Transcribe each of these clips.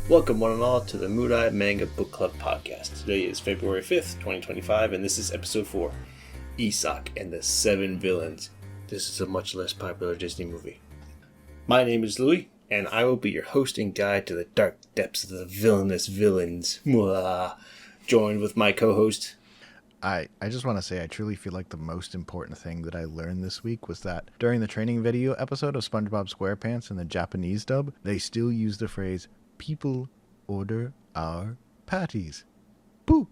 Welcome one and all to the Mudai Manga Book Club podcast. Today is February 5th, 2025, and this is episode 4, Issak and the 7 Villains. This is a much less popular Disney movie. My name is Louis, and I will be your host and guide to the dark depths of the villainous villains. Joined with my co-host. I just want to say I truly feel like the most important thing that I learned this week was that during the training video episode of SpongeBob SquarePants in the Japanese dub, they still use the phrase, "People order our patties." Boop.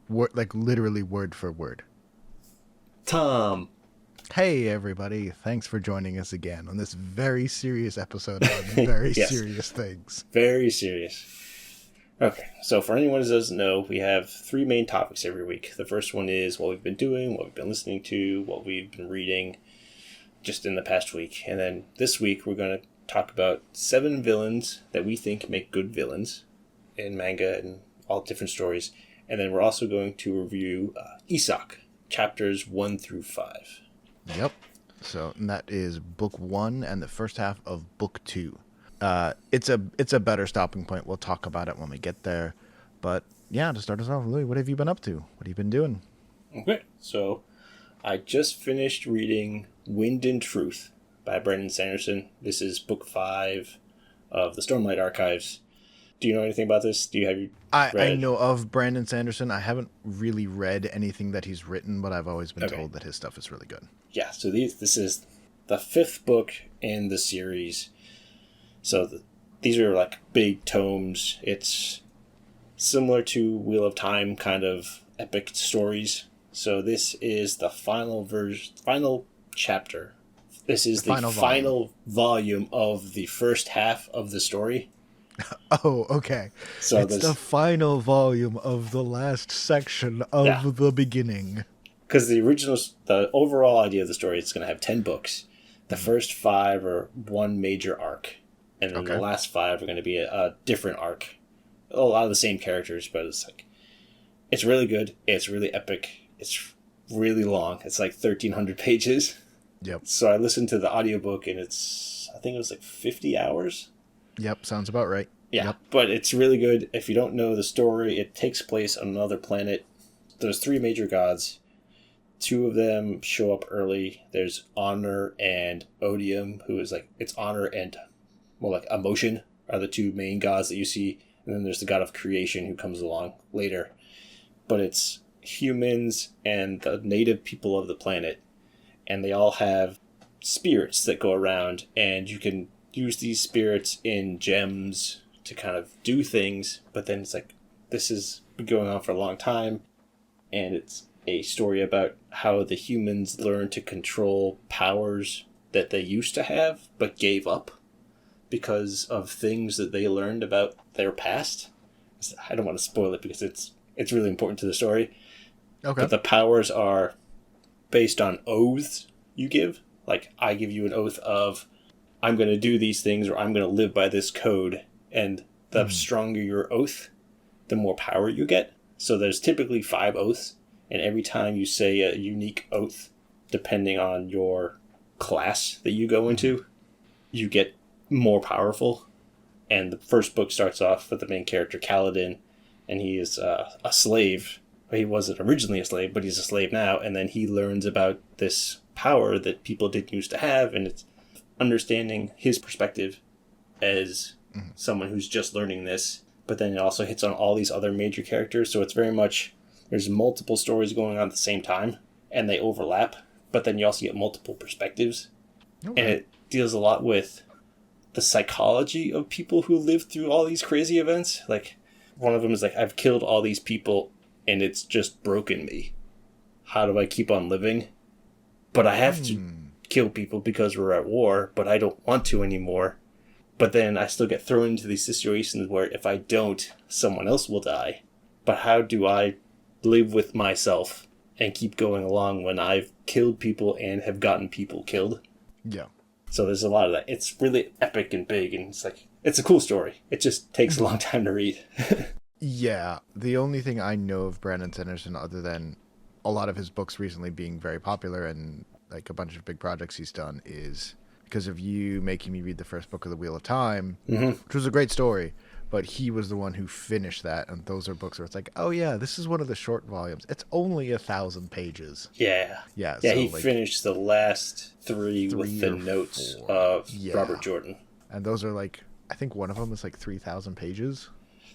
Like literally word for word. Tom. Hey everybody, thanks for joining us again on this very serious episode on very Yes. serious things. Very serious. Okay, so for anyone who doesn't know, we have 3 main topics every week. The first one is what we've been doing, what we've been listening to, what we've been reading just in the past week. And then this week we're going to talk about 7 villains that we think make good villains in manga and all different stories. And then we're also going to review Issak, chapters 1 through 5. Yep. So that is book 1 and the first half of book 2. It's a better stopping point. We'll talk about it when we get there. But yeah, to start us off, Louis, what have you been up to? What have you been doing? Okay, so I just finished reading Wind and Truth by Brandon Sanderson. This is book 5 of the Stormlight Archives. Do you know anything about this? I know of Brandon Sanderson. I haven't really read anything that he's written, but I've always been told that his stuff is really good. Yeah, so this is the 5th book in the series. So these are like big tomes. It's similar to Wheel of Time kind of epic stories. So this is the final chapter. This is the final volume of the first half of the story. Oh, okay. So it's the final volume of the last section of the beginning. Because the overall idea of the story is going to have 10 books. The first 5 are one major arc. And then the last 5 are going to be a different arc. A lot of the same characters, but it's really good. It's really epic. It's really long. It's like 1,300 pages. Yep. So I listened to the audiobook and I think it was like 50 hours. Yep, sounds about right. Yeah, yep. But it's really good. If you don't know the story, it takes place on another planet. There's 3 major gods. 2 of them show up early. There's Honor and Odium, who is it's Honor and Emotion are the 2 main gods that you see. And then there's the god of creation who comes along later. But it's humans and the native people of the planet. And they all have spirits that go around. And you can use these spirits in gems to kind of do things. But then this has been going on for a long time. And it's a story about how the humans learn to control powers that they used to have but gave up because of things that they learned about their past. I don't want to spoil it because it's really important to the story. Okay. But the powers are based on oaths you give. Like, I give you an oath of, I'm going to do these things, or I'm going to live by this code. And the stronger your oath, the more power you get. So there's typically 5 oaths. And every time you say a unique oath, depending on your class that you go into, you get more powerful. And the first book starts off with the main character, Kaladin, and he is a slave. He wasn't originally a slave, but he's a slave now. And then he learns about this power that people didn't used to have, and it's understanding his perspective as someone who's just learning this. But then it also hits on all these other major characters, so it's very much, there's multiple stories going on at the same time, and they overlap, but then you also get multiple perspectives. Okay. And it deals a lot with the psychology of people who live through all these crazy events. Like, one of them is I've killed all these people, and it's just broken me. How do I keep on living? But I have to kill people because we're at war, but I don't want to anymore. But then I still get thrown into these situations where if I don't, someone else will die. But how do I live with myself and keep going along when I've killed people and have gotten people killed? Yeah. So there's a lot of that. It's really epic and big, and it's a cool story. It just takes a long time to read. Yeah. The only thing I know of Brandon Sanderson, other than a lot of his books recently being very popular and a bunch of big projects he's done, is because of you making me read the first book of the Wheel of Time, Mm-hmm. which was a great story. But he was the one who finished that, and those are books where it's like, oh yeah, this is one of the short volumes. It's only 1,000 pages. Yeah. Yeah. Yeah, so he like, finished the last three with the or notes 4. of Yeah. Robert Jordan. And those are like, I think one of them is like 3,000 pages.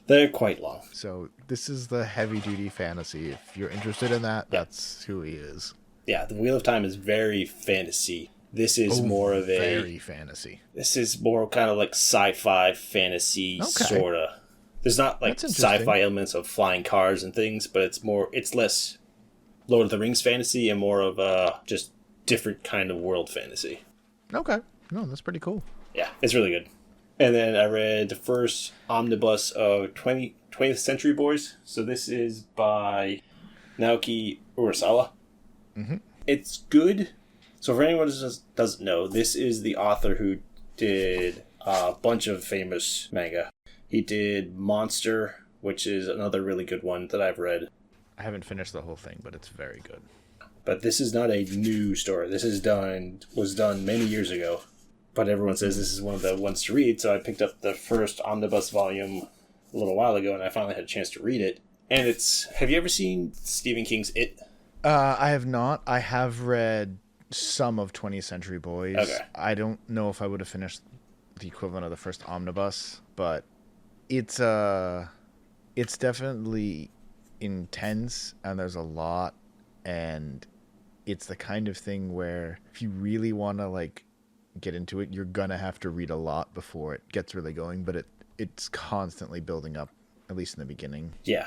They're quite long. So this is the heavy-duty fantasy. If you're interested in that, that's who he is. Yeah, the Wheel of Time is very fantasy. This is more of a... very fantasy. This is more kind of like sci-fi fantasy, sort of. There's not like sci-fi elements of flying cars and things, but it's less Lord of the Rings fantasy and more of a just different kind of world fantasy. Okay. No, that's pretty cool. Yeah, it's really good. And then I read the first omnibus of 20th Century Boys. So this is by Naoki Urasawa. Mm-hmm. It's good. So for anyone who doesn't know, this is the author who did a bunch of famous manga. He did Monster, which is another really good one that I've read. I haven't finished the whole thing, but it's very good. But this is not a new story. This was done many years ago. But everyone says this is one of the ones to read, so I picked up the first omnibus volume a little while ago, and I finally had a chance to read it. And have you ever seen Stephen King's It? I have not. I have read some of 20th Century Boys. Okay. I don't know if I would have finished the equivalent of the first omnibus, but it's definitely intense, and there's a lot, and it's the kind of thing where if you really want to like get into it, you're gonna have to read a lot before it gets really going, but it's constantly building up, at least in the beginning. Yeah.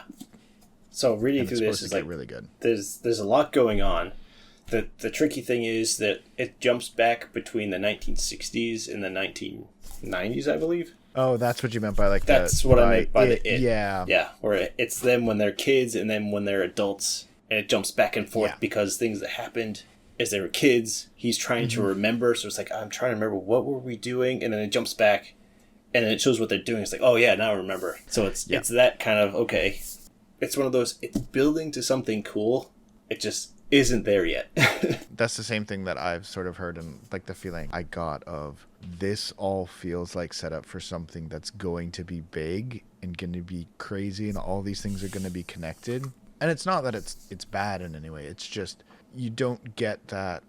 So reading through this is like really good. There's a lot going on. The tricky thing is that it jumps back between the 1960s and the 1990s, I believe. Oh, that's what you meant by like that's what I meant by the It. Yeah. Yeah, where it's them when they're kids and then when they're adults, and it jumps back and forth because things that happened as they were kids, he's trying to remember. So it's like, I'm trying to remember, what were we doing? And then it jumps back, and then it shows what they're doing. It's like, oh yeah, now I remember. So it's that kind of, okay. It's one of those, it's building to something cool. It just isn't there yet. That's the same thing that I've sort of heard, and like the feeling I got of this all feels like set up for something that's going to be big and going to be crazy, and all these things are going to be connected. And it's not that it's bad in any way. It's just you don't get that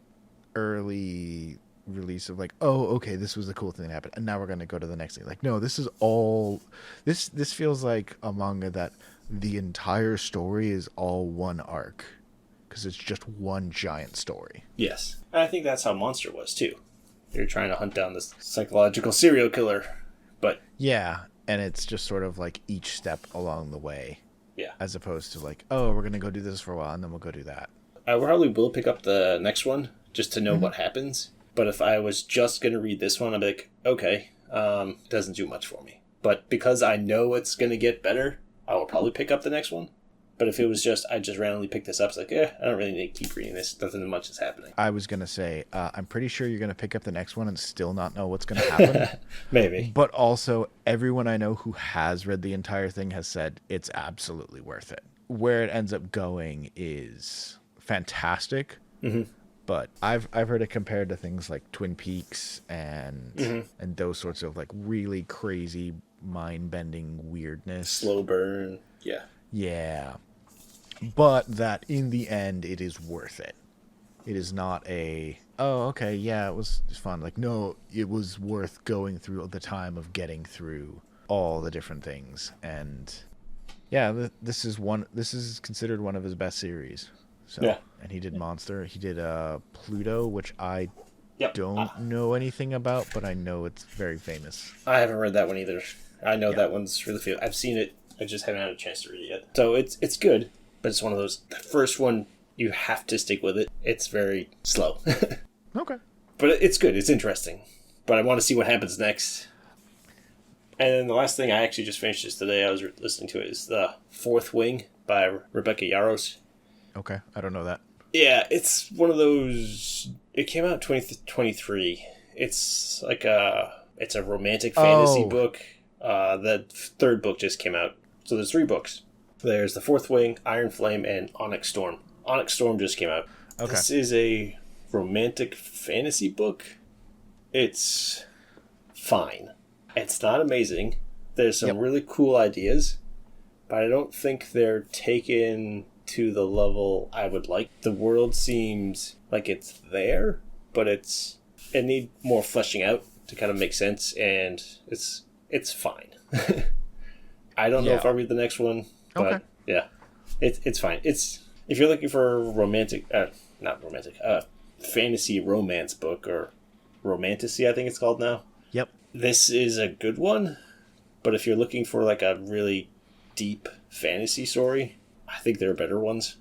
early release of like, oh, okay, this was the cool thing that happened, and now we're going to go to the next thing. Like, no, this is all this feels like a manga that the entire story is all one arc, because it's just one giant story. Yes. And I think that's how Monster was too. You're trying to hunt down this psychological serial killer, but yeah, and it's just sort of like each step along the way. Yeah. As opposed to like, oh, we're going to go do this for a while and then we'll go do that. I probably will pick up the next one just to know what happens. But if I was just going to read this one, I'd be like, okay, doesn't do much for me. But because I know it's going to get better, I will probably pick up the next one. But if it was just, I just randomly picked this up, it's like, I don't really need to keep reading this. Nothing much is happening. I was going to say, I'm pretty sure you're going to pick up the next one and still not know what's going to happen. Maybe. But also, everyone I know who has read the entire thing has said it's absolutely worth it. Where it ends up going is fantastic. Mm-hmm. But I've heard it compared to things like Twin Peaks and those sorts of like really crazy, mind-bending weirdness. Slow burn. Yeah. Yeah. But that in the end, it is worth it. It is not a, oh, okay, yeah, it was fun. Like, no, it was worth going through the time of getting through all the different things. And yeah, this is considered one of his best series. So, yeah. And he did Monster. He did Pluto, which I don't know anything about, but I know it's very famous. I haven't read that one either. I know that one's really good. I've seen it. I just haven't had a chance to read it yet. So it's good, but it's one of those, the first one, you have to stick with it. It's very slow. Okay. But it's good. It's interesting. But I want to see what happens next. And then the last thing, I actually just finished this today. I was listening to it. Is The Fourth Wing by Rebecca Yarros. Okay. I don't know that. Yeah, it's one of those... It came out in 2023. It's like it's a romantic fantasy book. The third book just came out. So there's 3 books. There's The Fourth Wing, Iron Flame, and Onyx Storm. Onyx Storm just came out. Okay. This is a romantic fantasy book. It's fine. It's not amazing. There's some Yep. really cool ideas, but I don't think they're taken to the level I would like. The world seems like it's there, but it need more fleshing out to kind of make sense, and it's fine. I don't know if I'll read the next one, but yeah, it's fine. It's if you're looking for a fantasy romance book, or romantasy, I think it's called now. Yep. This is a good one, but if you're looking for like a really deep fantasy story, I think there are better ones.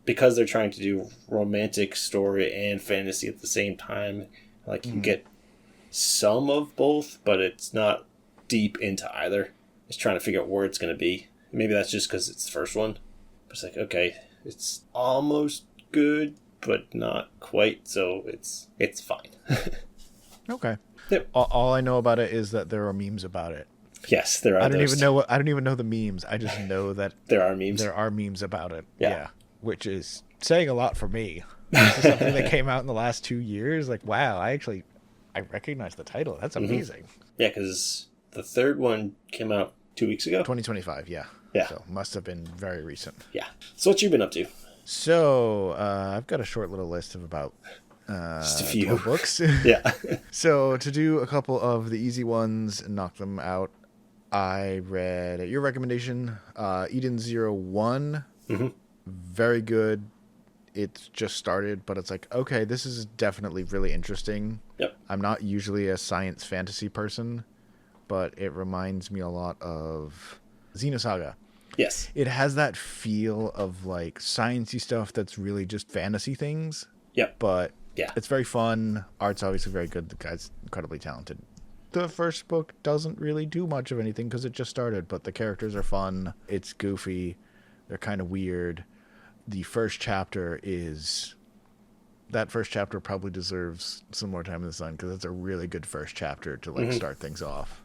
Because they're trying to do romantic story and fantasy at the same time. Like, you get some of both, but it's not deep into either. It's trying to figure out where it's going to be. Maybe that's just because it's the first one. But it's like, okay, it's almost good, but not quite, so it's fine. Okay. Yep. All I know about it is that there are memes about it. Yes, there are. I don't even know the memes. I just know that there are memes. There are memes about it. Yeah. Which is saying a lot for me. This is something that came out in the last 2 years. Like, wow, I recognize the title. That's amazing. Yeah, because the third one came out 2 weeks ago. 2025, yeah. Yeah. So must have been very recent. Yeah. So what you been up to? So I've got a short little list of about just a few 12 books. Yeah. So to do a couple of the easy ones and knock them out, I read, at your recommendation, Eden 01. Mm-hmm. Very good. It's just started, but it's like, okay, this is definitely really interesting. Yep. I'm not usually a science fantasy person, but it reminds me a lot of Xenosaga. Yes. It has that feel of like sciencey stuff that's really just fantasy things. Yep. But yeah, it's very fun. Art's obviously very good. The guy's incredibly talented. The first book doesn't really do much of anything because it just started, but the characters are fun. It's goofy. They're kind of weird. The first chapter probably deserves some more time in the sun because it's a really good first chapter to like start things off.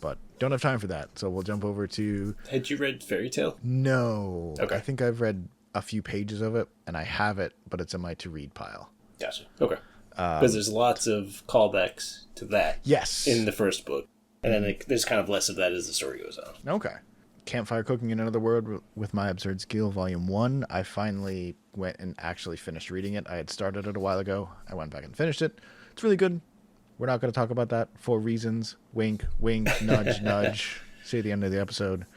But don't have time for that, so we'll jump over to... Had you read Fairy Tail? No. Okay. I think I've read a few pages of it, and I have it, but it's in my to-read pile. Gotcha. Okay. Because there's lots of callbacks to that. Yes. In the first book. And then there's kind of less of that as the story goes on. Okay. Campfire Cooking in Another World with My Absurd Skill, Volume 1. I finally went and actually finished reading it. I had started it a while ago. I went back and finished it. It's really good. We're not going to talk about that for reasons. Wink, wink, nudge, nudge. See at the end of the episode.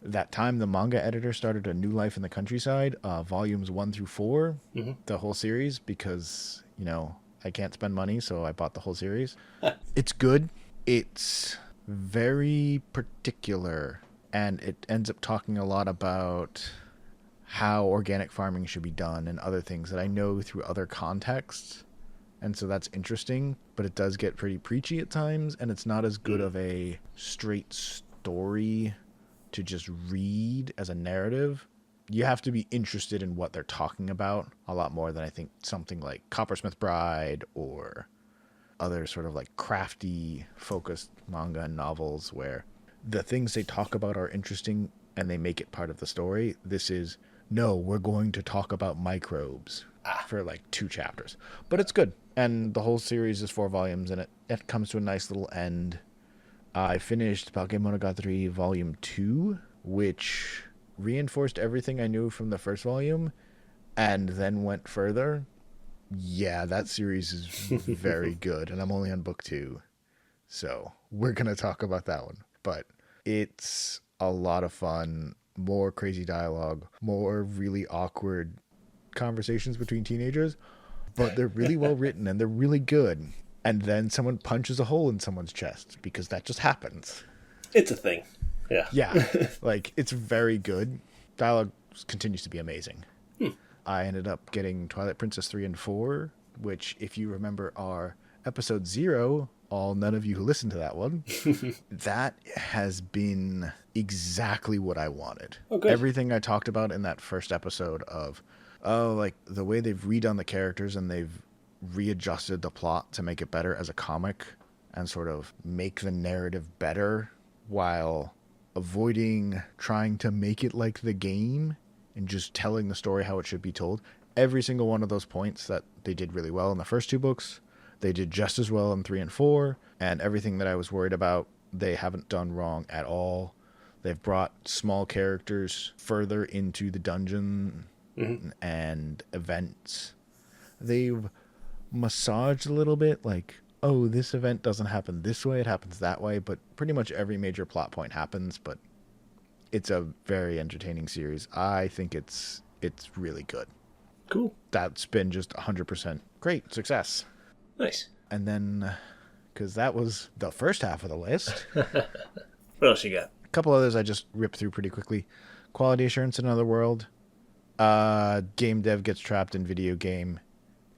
That time, the manga editor started A New Life in the Countryside, volumes 1 through 4, the whole series, because, you know, I can't spend money, so I bought the whole series. It's good. It's very particular, and it ends up talking a lot about how organic farming should be done and other things that I know through other contexts. And so that's interesting, but it does get pretty preachy at times, and it's not as good of a straight story to just read as a narrative. You have to be interested in what they're talking about a lot more than I think something like Coppersmith Bride or other sort of like crafty focused manga and novels where the things they talk about are interesting and they make it part of the story. This is, no, we're going to talk about microbes for like 2 chapters. But it's good. And the whole series is 4 volumes, and it comes to a nice little end. I finished Bakemonogatari Volume 2, which reinforced everything I knew from the first volume and then went further. Yeah, that series is very good, and I'm only on book 2. So we're going to talk about that one. But it's a lot of fun, more crazy dialogue, more really awkward conversations between teenagers, but they're really well written and they're really good. And then someone punches a hole in someone's chest because that just happens. It's a thing. Yeah. Yeah. Like, it's very good. Dialogue continues to be amazing. I ended up getting Twilight Princess 3 and 4, which, if you remember our episode 0, none of you who listened to that one, that has been exactly what I wanted. Oh, good. Everything I talked about in that first episode of, like the way they've redone the characters and they've readjusted the plot to make it better as a comic and sort of make the narrative better while avoiding trying to make it like the game and just telling the story how it should be told. Every single one of those points that they did really well in the first 2 books, They did just as well in 3 and 4, and everything that I was worried about, they haven't done wrong at all. They've brought small characters further into the dungeon and events. They've massaged a little bit, like, oh, this event doesn't happen this way, it happens that way, but pretty much every major plot point happens, but it's a very entertaining series. I think it's really good. Cool. That's been just 100% great success. Nice. And then, because that was the first half of the list. What else you got? A couple others I just ripped through pretty quickly. Quality Assurance in Another World. Game dev gets trapped in video game,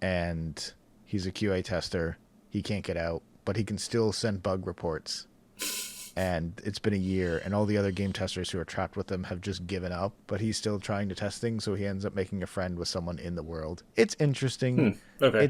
and he's a QA tester. He can't get out, but he can still send bug reports. And it's been a year, and all the other game testers who are trapped with him have just given up, but he's still trying to test things, so he ends up making a friend with someone in the world. It's interesting. Okay.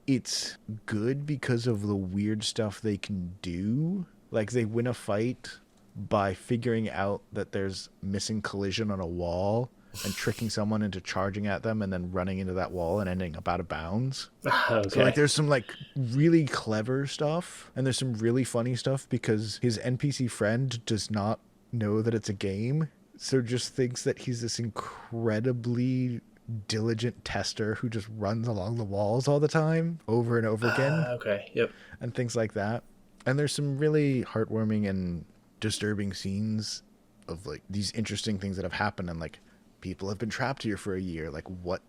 It's good because of the weird stuff they can do. Like, they win a fight by figuring out that there's missing collision on a wall and tricking someone into charging at them and then running into that wall and ending up out of bounds. Okay. So, like, there's some, like, really clever stuff, and there's some really funny stuff because his NPC friend does not know that it's a game, so just thinks that he's this incredibly diligent tester who just runs along the walls all the time, over and over again. Okay, yep. And things like that. And there's some really heartwarming and disturbing scenes of, like, these interesting things that have happened, and, like, people have been trapped here for a year. Like, what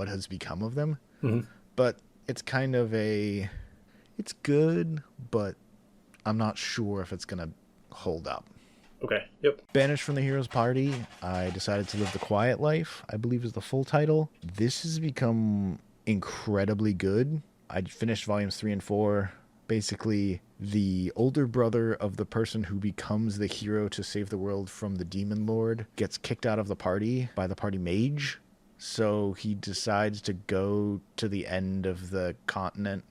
has become of them? But it's kind of it's good, but I'm not sure if it's gonna hold up. Okay, yep. Banished from the Hero's Party, I decided to live the quiet life, I believe is the full title. This has become incredibly good. I finished volumes 3 and 4. Basically, the older brother of the person who becomes the hero to save the world from the Demon Lord gets kicked out of the party by the party mage. So he decides to go to the end of the continent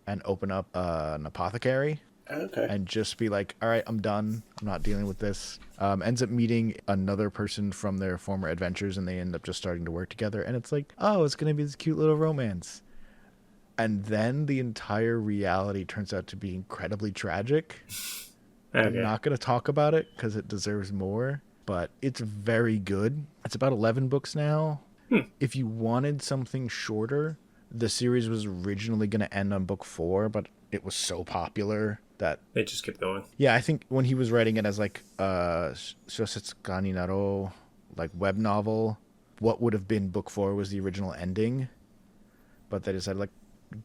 and open up an apothecary. Okay. And just be like, all right, I'm done. I'm not dealing with this. Ends up meeting another person from their former adventures, and they end up just starting to work together. And it's like, oh, it's going to be this cute little romance. And then the entire reality turns out to be incredibly tragic. Okay. I'm not going to talk about it because it deserves more, but it's very good. It's about 11 books now. If you wanted something shorter, the series was originally going to end on book 4, but it was so popular that they just kept going. Yeah, I think when he was writing it as like Shosetsuka ni Naro, like web novel, what would have been book 4 was the original ending. But they decided, like,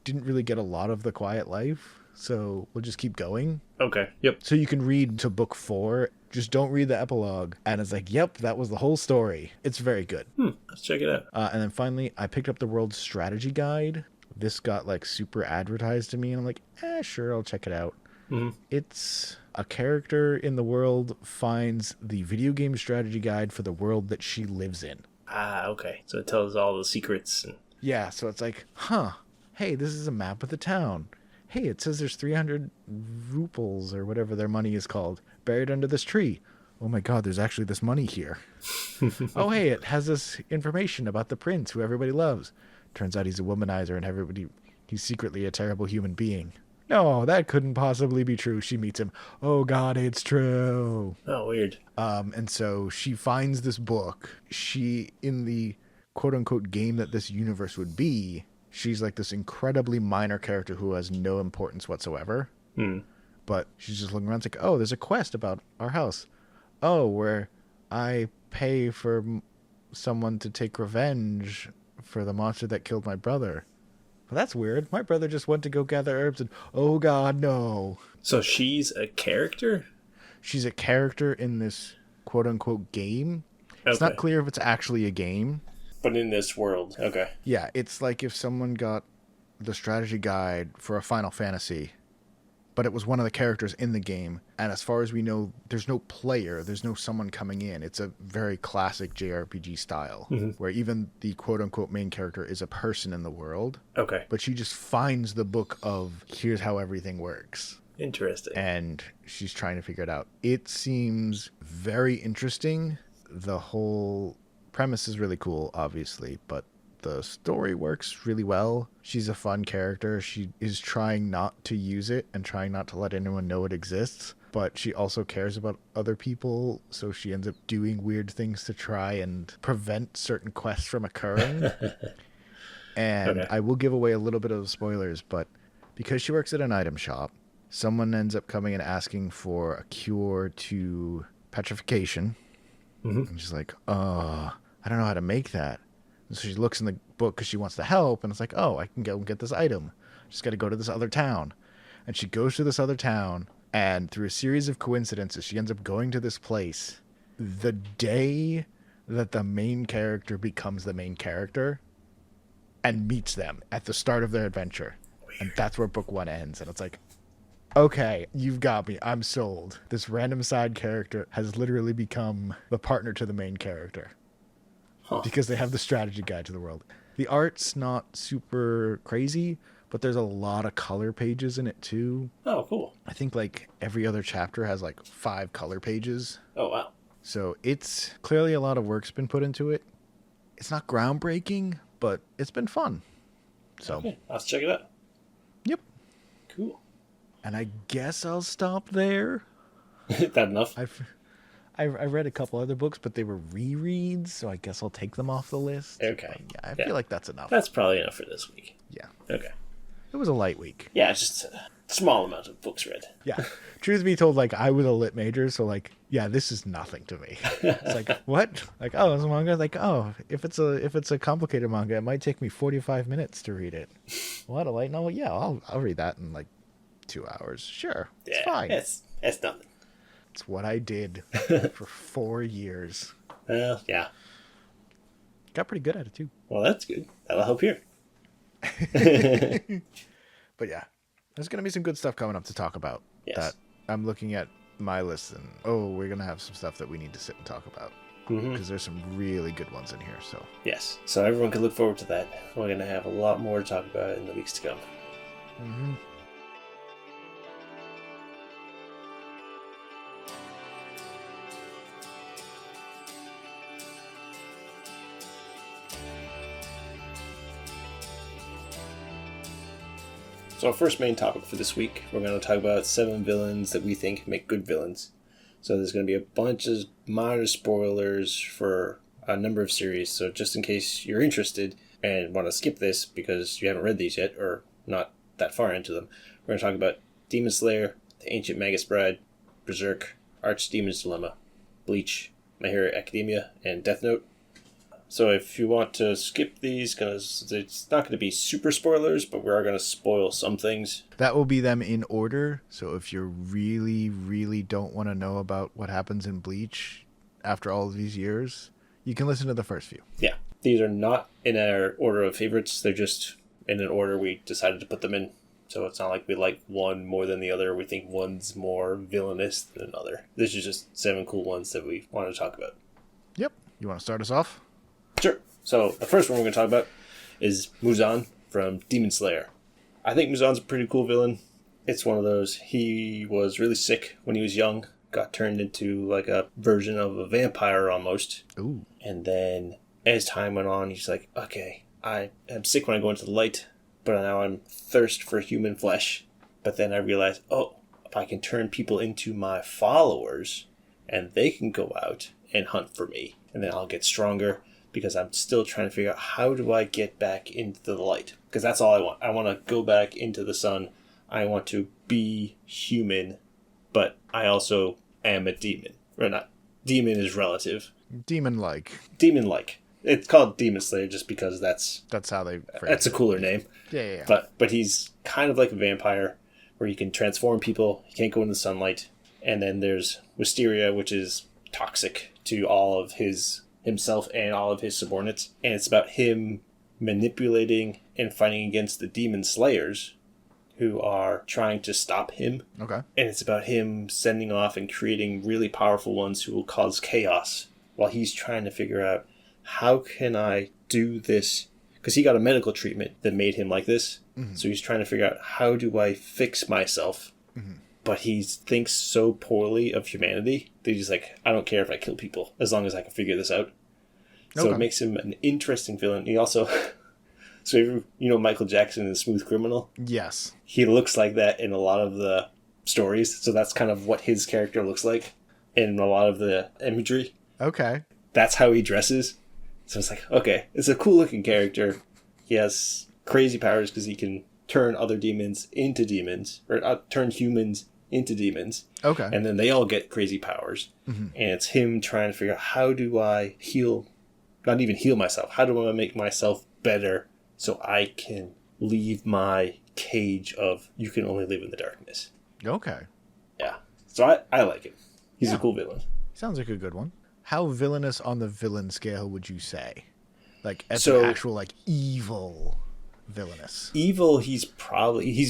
didn't really get a lot of the quiet life, so we'll just keep going. Okay, yep. So you can read to book 4, just don't read the epilogue. And it's like, yep, that was the whole story. It's very good. Let's check it out. And then finally, I picked up the World's Strategy Guide. This got, like, super advertised to me, and I'm like, sure, I'll check it out. It's a character in the world finds the video game strategy guide for the world that she lives in. Okay. So it tells all the secrets. Yeah, so it's like, hey, this is a map of the town. Hey, it says there's 300 ruples or whatever their money is called buried under this tree. Oh my god, there's actually this money here. Oh, hey, it has this information about the prince who everybody loves. Turns out he's a womanizer and he's secretly a terrible human being. No, that couldn't possibly be true. She meets him. Oh god, it's true. Oh, weird. And so she finds this book. She, in the quote-unquote game that this universe would be, she's like this incredibly minor character who has no importance whatsoever. But she's just looking around. It's like, oh, there's a quest about our house. Oh, where I pay for someone to take revenge for the monster that killed my brother. Well, that's weird. My brother just went to go gather herbs and, oh god, no. So she's a character? She's a character in this quote-unquote game. Okay. It's not clear if it's actually a game. But in this world, okay. Yeah, it's like if someone got the strategy guide for a Final Fantasy, but it was one of the characters in the game, and as far as we know, there's no player, there's no someone coming in. It's a very classic JRPG style, where even the quote-unquote main character is a person in the world. Okay. But she just finds the book of, here's how everything works. Interesting. And she's trying to figure it out. It seems very interesting. The whole premise is really cool, obviously, but the story works really well. She's a fun character. She is trying not to use it and trying not to let anyone know it exists, but she also cares about other people, so she ends up doing weird things to try and prevent certain quests from occurring. And okay. I will give away a little bit of the spoilers, but because she works at an item shop, someone ends up coming and asking for a cure to petrification. Mm-hmm. And she's like, I don't know how to make that. And so she looks in the book because she wants to help, and it's like, oh, I can go and get this item. Just got to go to this other town. And she goes to this other town, and through a series of coincidences, she ends up going to this place the day that the main character becomes the main character and meets them at the start of their adventure. Weird. And that's where book 1 ends. And it's like, okay, you've got me. I'm sold. This random side character has literally become the partner to the main character. Huh. Because they have the strategy guide to the world. The art's not super crazy, but there's a lot of color pages in it too. Oh, cool. I think like every other chapter has like 5 color pages. Oh, wow. So it's clearly a lot of work's been put into it. It's not groundbreaking, but it's been fun. So okay, let's check it out. Yep. Cool. And I guess I'll stop there. That enough? I read a couple other books, but they were rereads, so I guess I'll take them off the list. Okay. Yeah, I feel like that's enough. That's probably enough for this week. Yeah. Okay. It was a light week. Yeah, it's just a small amount of books read. Yeah. Truth be told, like, I was a lit major, so, like, yeah, this is nothing to me. It's like, what? Like, oh, it's a manga? Like, oh, if it's a complicated manga, it might take me 45 minutes to read it. What, a light novel? Yeah, I'll read that in, like, 2 hours. Sure. Yeah, it's fine. It's nothing. It's what I did for 4 years. Well, yeah. Got pretty good at it, too. Well, that's good. That'll help here. But yeah, there's going to be some good stuff coming up to talk about. Yes. That I'm looking at my list and, we're going to have some stuff that we need to sit and talk about. Because there's some really good ones in here. So yes. So everyone can look forward to that. We're going to have a lot more to talk about in the weeks to come. Mm-hmm. So our first main topic for this week, we're going to talk about 7 villains that we think make good villains. So there's going to be a bunch of minor spoilers for a number of series. So just in case you're interested and want to skip this because you haven't read these yet or not that far into them, we're going to talk about Demon Slayer, The Ancient Magus Bride, Berserk, Archdemon's Dilemma, Bleach, My Hero Academia, and Death Note. So if you want to skip these, because it's not going to be super spoilers, but we are going to spoil some things. That will be them in order. So if you really, really don't want to know about what happens in Bleach after all of these years, you can listen to the first few. Yeah. These are not in our order of favorites. They're just in an order we decided to put them in. So it's not like we like one more than the other. We think one's more villainous than another. This is just 7 cool ones that we want to talk about. Yep. You want to start us off? Sure. So the first one we're going to talk about is Muzan from Demon Slayer. I think Muzan's a pretty cool villain. It's one of those, he was really sick when he was young, got turned into like a version of a vampire almost. Ooh. And then as time went on, he's like, okay, I am sick when I go into the light, but now I'm thirst for human flesh. But then I realized, if I can turn people into my followers and they can go out and hunt for me, and then I'll get stronger. Because I'm still trying to figure out how do I get back into the light. Because that's all I want. I want to go back into the sun. I want to be human, but I also am a demon. Or not. Demon is relative. Demon-like. Demon-like. It's called Demon Slayer just because that's how they phrase that's a cooler name. Yeah. But he's kind of like a vampire where he can transform people. He can't go in the sunlight. And then there's Wisteria, which is toxic to all of himself and all of his subordinates, and it's about him manipulating and fighting against the demon slayers who are trying to stop him. Okay. And it's about him sending off and creating really powerful ones who will cause chaos while he's trying to figure out how can I do this, because he got a medical treatment that made him like this. Mm-hmm. So he's trying to figure out how do I fix myself. Mm-hmm. But he thinks so poorly of humanity that he's like, I don't care if I kill people as long as I can figure this out. So it makes him an interesting villain. He also, so you know Michael Jackson in Smooth Criminal? Yes. He looks like that in a lot of the stories. So that's kind of what his character looks like in a lot of the imagery. Okay. That's how he dresses. So it's like, okay, it's a cool looking character. He has crazy powers because he can turn other demons into demons, or turn humans into demons. Okay. And then they all get crazy powers. Mm-hmm. And it's him trying to figure out, how do I not even heal myself, how do I make myself better so I can leave my cage of you can only live in the darkness. Okay. Yeah. So I like him. He's a cool villain. Sounds like a good one. How villainous on the villain scale would you say? Like, as an actual, like, evil villainous. Evil, he's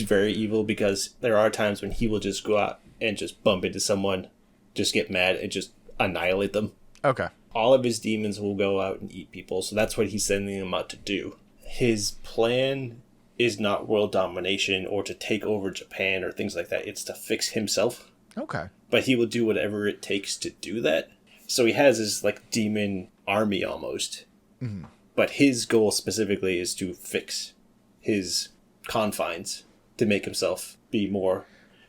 very evil, because there are times when he will just go out and just bump into someone, just get mad, and just annihilate them. Okay. All of his demons will go out and eat people, so that's what he's sending them out to do. His plan is not world domination or to take over Japan or things like that. It's to fix himself. Okay. But he will do whatever it takes to do that. So he has his, like, demon army almost. Mm-hmm. But his goal specifically is to fix his confines to make himself be more.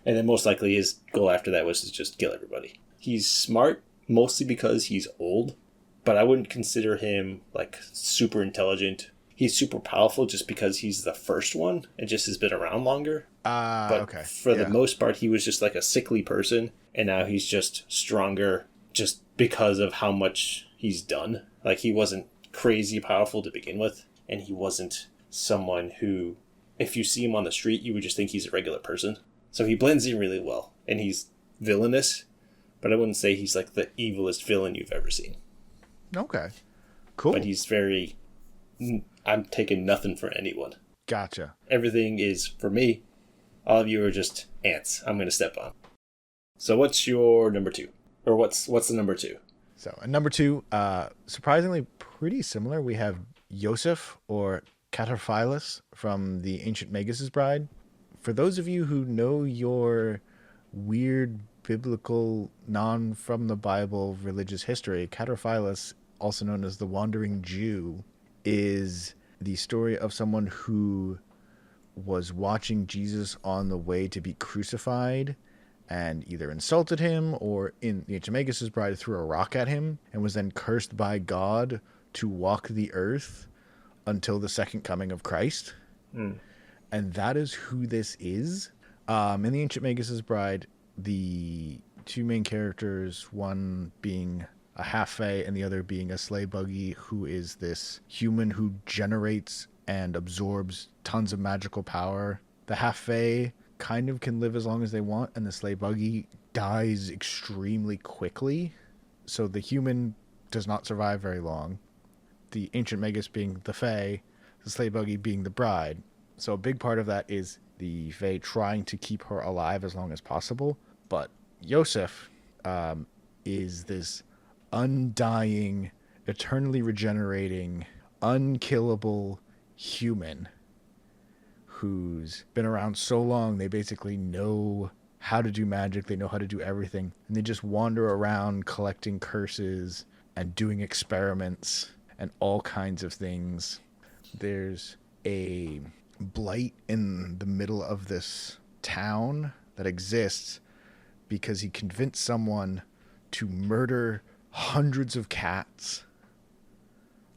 And then most likely his goal after that was to just kill everybody. He's smart, mostly because he's old. But I wouldn't consider him, like, super intelligent. He's super powerful just because he's the first one and just has been around longer. But for the most part, he was just like a sickly person. And now he's just stronger just because of how much he's done. Like, he wasn't crazy powerful to begin with. And he wasn't someone who, if you see him on the street, you would just think he's a regular person. So he blends in really well. And he's villainous. But I wouldn't say he's like the evilest villain you've ever seen. Okay. Cool. But he's I'm taking nothing for anyone. Gotcha. Everything is, for me, all of you are just ants I'm going to step on. So what's your number two? Or what's the number two? So, number two, surprisingly pretty similar. We have Yosef, or Caterphilus, from the Ancient Magus' Bride. For those of you who know your weird biblical, non-from-the-Bible religious history, Caterphilus, also known as the Wandering Jew, is the story of someone who was watching Jesus on the way to be crucified and either insulted him, or in the Ancient Magus' Bride threw a rock at him, and was then cursed by God to walk the earth until the second coming of Christ. And that is who this is. In the Ancient Magus' Bride, the two main characters, one being a half-fae and the other being a sleigh buggy, who is this human who generates and absorbs tons of magical power. The half-fae kind of can live as long as they want, and the sleigh buggy dies extremely quickly. So the human does not survive very long. The Ancient Magus being the fae, the sleigh buggy being the bride. So a big part of that is the fae trying to keep her alive as long as possible. But Yosef is this undying, eternally regenerating, unkillable human who's been around so long they basically know how to do magic, they know how to do everything, and they just wander around collecting curses and doing experiments and all kinds of things. There's a blight in the middle of this town that exists because he convinced someone to murder hundreds of cats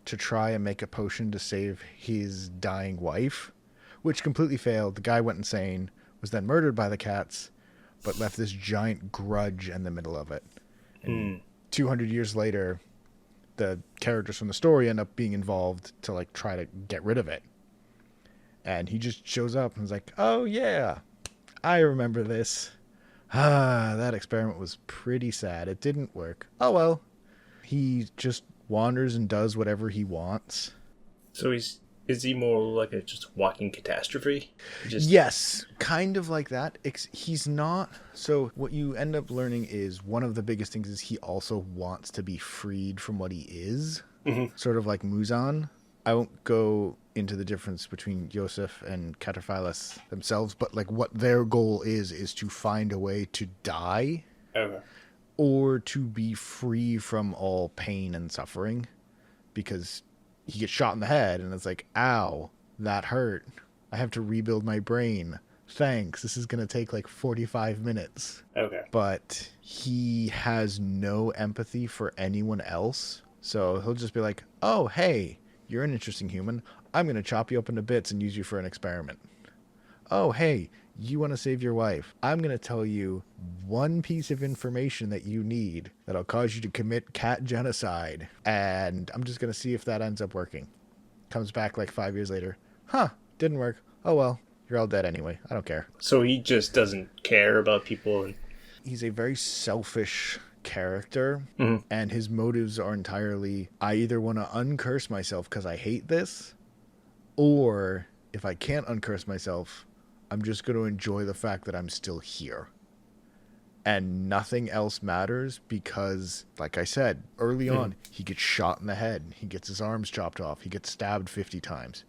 to try and make a potion to save his dying wife, which completely failed. The guy went insane, was then murdered by the cats, but left this giant grudge in the middle of it. And 200 years later, the characters from the story end up being involved to, like, try to get rid of it. And he just shows up and is like, oh yeah, I remember this. That experiment was pretty sad. It didn't work. Oh well. He just wanders and does whatever he wants. So is he more like a just walking catastrophe? Yes, kind of like that. He's not. So what you end up learning is one of the biggest things is he also wants to be freed from what he is. Mm-hmm. Sort of like Muzan. I won't go into the difference between Yosef and Caterphilus themselves, but like what their goal is to find a way to die. Okay. Or to be free from all pain and suffering. because he gets shot in the head and it's like, ow, that hurt. I have to rebuild my brain. Thanks. This is going to take like 45 minutes. Okay. But he has no empathy for anyone else. So he'll just be like, oh, hey, you're an interesting human. I'm going to chop you up into bits and use you for an experiment. Oh, hey, you want to save your wife. I'm going to tell you one piece of information that you need that'll cause you to commit cat genocide. And I'm just going to see if that ends up working. Comes back like 5 years later. Huh, didn't work. Oh, well, you're all dead anyway. I don't care. So he just doesn't care about people. And he's a very selfish character, mm-hmm. and his motives are entirely, I either want to uncurse myself because I hate this, or if I can't uncurse myself, I'm just going to enjoy the fact that I'm still here. And nothing else matters because, like I said, early on, he gets shot in the head. He gets his arms chopped off. He gets stabbed 50 times.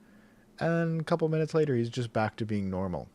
And a couple minutes later, he's just back to being normal.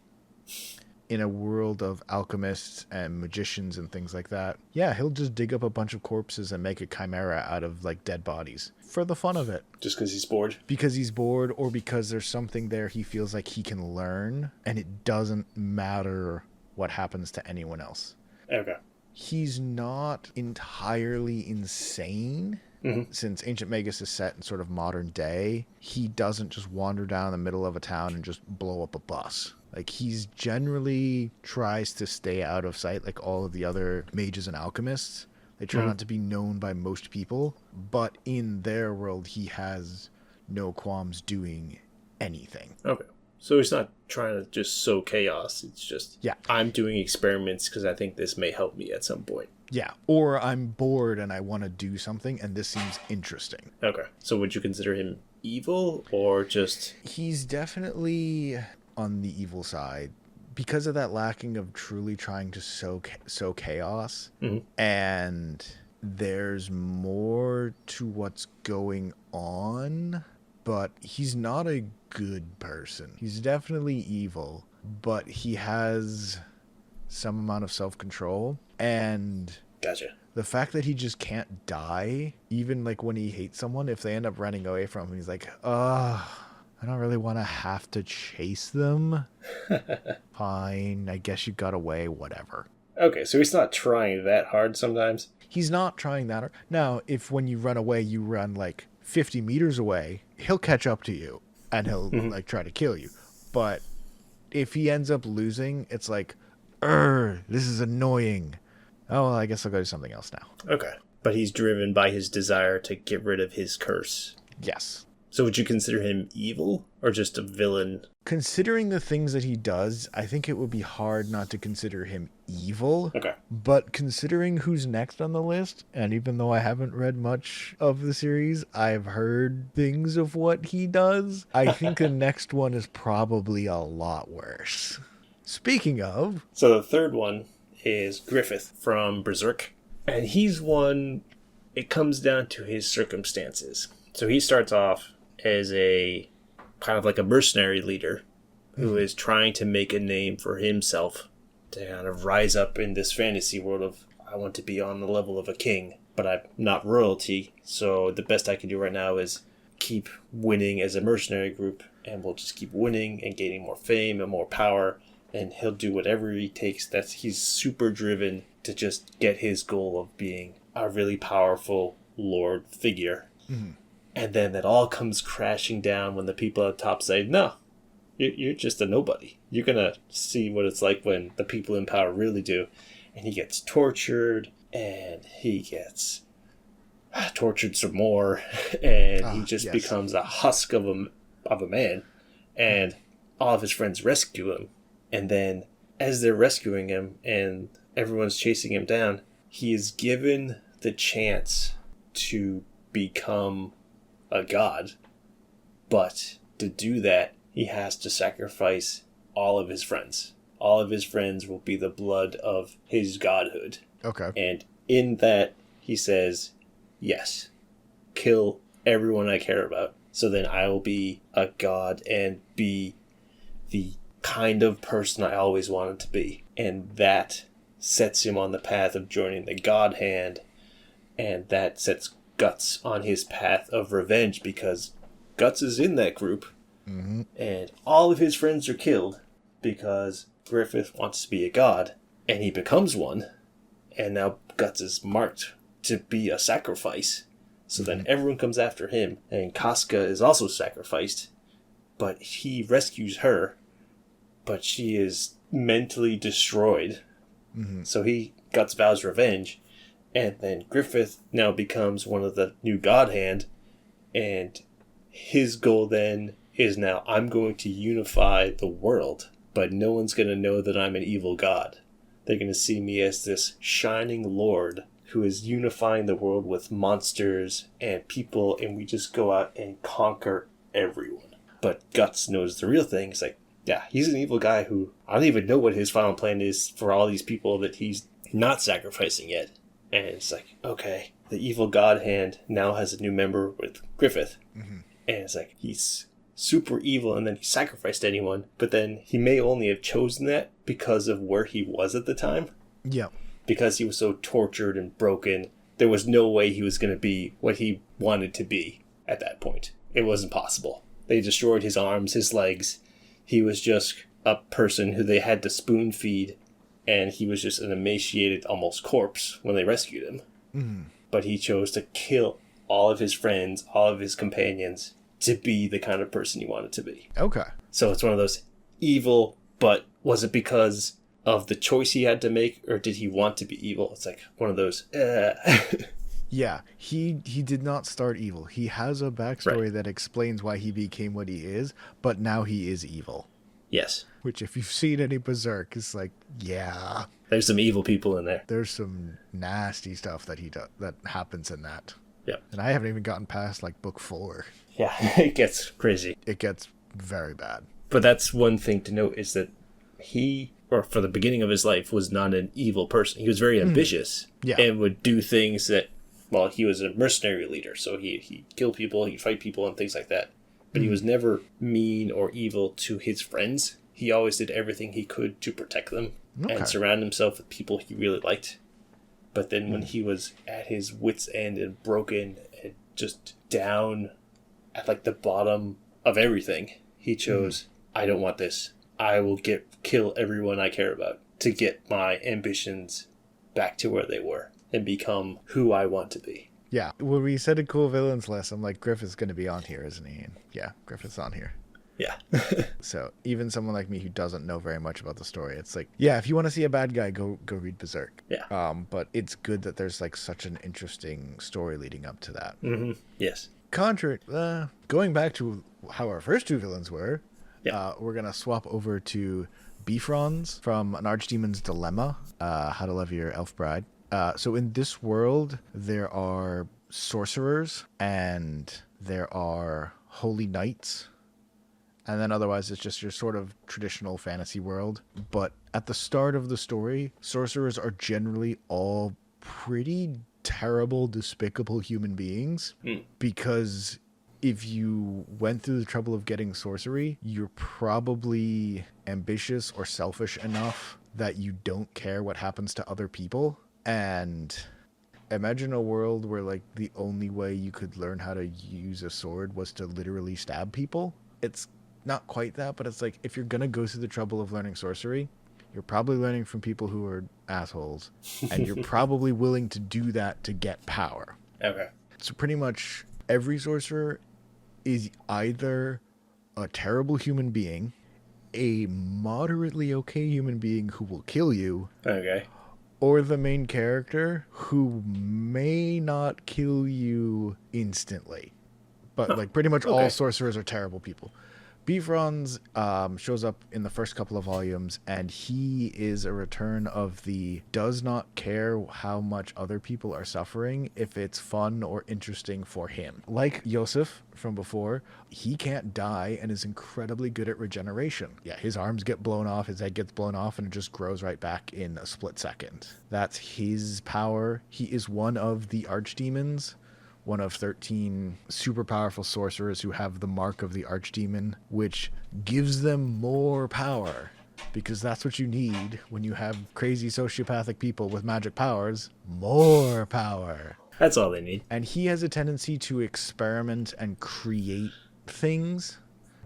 In a world of alchemists and magicians and things like that, yeah, he'll just dig up a bunch of corpses and make a chimera out of, like, dead bodies. For the fun of it. Just because he's bored? Because he's bored, or because there's something there he feels like he can learn, and it doesn't matter what happens to anyone else. Okay. He's not entirely insane. Mm-hmm. Since Ancient Magus is set in sort of modern day, he doesn't just wander down the middle of a town and just blow up a bus. Like, he's generally tries to stay out of sight like all of the other mages and alchemists. They try not to be known by most people, but in their world, he has no qualms doing anything. Okay. So he's not trying to just sow chaos. It's just, yeah, I'm doing experiments because I think this may help me at some point. Yeah, or I'm bored and I want to do something, and this seems interesting. Okay. So would you consider him evil, or just... He's definitely on the evil side because of that lacking of truly trying to sow chaos. Mm-hmm. And there's more to what's going on, but he's not a good person. He's definitely evil, but he has some amount of self-control. And gotcha. The fact that he just can't die, even like when he hates someone, if they end up running away from him, he's like, I don't really want to have to chase them. Fine, I guess you got away, whatever. Okay, so he's not trying that hard sometimes? He's not trying that hard. Now, if when you run away, you run like 50 meters away, he'll catch up to you and he'll like try to kill you. But if he ends up losing, it's like, this is annoying. Oh, well, I guess I'll go do something else now. Okay. But he's driven by his desire to get rid of his curse. Yes. So would you consider him evil or just a villain? Considering the things that he does, I think it would be hard not to consider him evil. Okay. But considering who's next on the list, and even though I haven't read much of the series, I've heard things of what he does. I think the next one is probably a lot worse. Speaking of... So the third one is Griffith from Berserk. And he's one... It comes down to his circumstances. So he starts off as a kind of like a mercenary leader who is trying to make a name for himself to kind of rise up in this fantasy world of, I want to be on the level of a king, but I'm not royalty. So the best I can do right now is keep winning as a mercenary group, and we'll just keep winning and gaining more fame and more power. And he'll do whatever he takes. He's super driven to just get his goal of being a really powerful lord figure. Mm-hmm. And then that all comes crashing down when the people at the top say, no, you're just a nobody. You're going to see what it's like when the people in power really do. And he gets tortured, and he gets tortured some more, and he just becomes a husk of a man. And all of his friends rescue him. And then as they're rescuing him and everyone's chasing him down, he is given the chance to become a god. But to do that, he has to sacrifice all of his friends. All of his friends will be the blood of his godhood. Okay. And in that, he says, yes, kill everyone I care about. So then I will be a god and be the kind of person I always wanted to be. And that sets him on the path of joining the God Hand, and that sets Guts on his path of revenge because Guts is in that group. Mm-hmm. And all of his friends are killed because Griffith wants to be a god, and he becomes one, and now Guts is marked to be a sacrifice. So then everyone comes after him, and Casca is also sacrificed, but he rescues her, but she is mentally destroyed. Mm-hmm. So Guts vows revenge, and then Griffith now becomes one of the new God Hand, and his goal then is now, I'm going to unify the world, but no one's going to know that I'm an evil god. They're going to see me as this shining lord who is unifying the world with monsters and people, and we just go out and conquer everyone. But Guts knows the real thing. It's like, yeah, he's an evil guy who, I don't even know what his final plan is for all these people that he's not sacrificing yet. And it's like, okay, the evil god hand now has a new member with Griffith. Mm-hmm. And it's like, he's super evil, and then he sacrificed anyone, but then he may only have chosen that because of where he was at the time. Yeah. Because he was so tortured and broken, there was no way he was going to be what he wanted to be at that point. It wasn't possible. They destroyed his arms, his legs. He was just a person who they had to spoon feed, and he was just an emaciated, almost corpse when they rescued him. Mm-hmm. But he chose to kill all of his friends, all of his companions, to be the kind of person he wanted to be. Okay. So it's one of those evil, but was it because of the choice he had to make, or did he want to be evil? It's like one of those, Yeah, he did not start evil. He has a backstory Right. that explains why he became what he is, but now he is evil. Yes. Which, if you've seen any Berserk, is like, yeah, There's some evil people in there. there's some nasty stuff that that happens in that. Yep. And I haven't even gotten past like book 4. Yeah, it gets crazy. It gets very bad. But that's one thing to note, is that he, or for the beginning of his life, was not an evil person. He was very ambitious. Yeah. And would do things that, well, he was a mercenary leader, so he'd kill people, he'd fight people and things like that. But he was never mean or evil to his friends. He always did everything he could to protect them and surround himself with people he really liked. But then when he was at his wit's end and broken and just down at like the bottom of everything, he chose, I don't want this. I will kill everyone I care about to get my ambitions back to where they were and become who I want to be. Yeah. When we said a cool villains list, I'm like, Griffith's going to be on here, isn't he? And yeah, Griffith's on here. Yeah. So even someone like me who doesn't know very much about the story, it's like, yeah, if you want to see a bad guy, go read Berserk. Yeah. But it's good that there's like such an interesting story leading up to that. Mm-hmm. Yes. Going back to how our first two villains were, Yeah. we're going to swap over to Bifrons from An Archdemon's Dilemma, How to Love Your Elf Bride. So in this world, there are sorcerers and there are holy knights. And then otherwise, it's just your sort of traditional fantasy world. But at the start of the story, sorcerers are generally all pretty terrible, despicable human beings. Because if you went through the trouble of getting sorcery, you're probably ambitious or selfish enough that you don't care what happens to other people. And imagine a world where like the only way you could learn how to use a sword was to literally stab people. It's not quite that, but it's like, if you're gonna go through the trouble of learning sorcery, you're probably learning from people who are assholes, and you're probably willing to do that to get power. Okay. So pretty much every sorcerer is either a terrible human being, a moderately okay human being who will kill you, Okay. or the main character who may not kill you instantly. But like pretty much all sorcerers are terrible people. Bifrons shows up in the first couple of volumes, and he is a return of the does not care how much other people are suffering if it's fun or interesting for him. Like Yosef from before, he can't die and is incredibly good at regeneration. Yeah, his arms get blown off, his head gets blown off, and it just grows right back in a split second. That's his power. He is one of the Archdemons, one of 13 super powerful sorcerers who have the mark of the Archdemon, which gives them more power, because that's what you need when you have crazy sociopathic people with magic powers. More power. That's all they need. And he has a tendency to experiment and create things,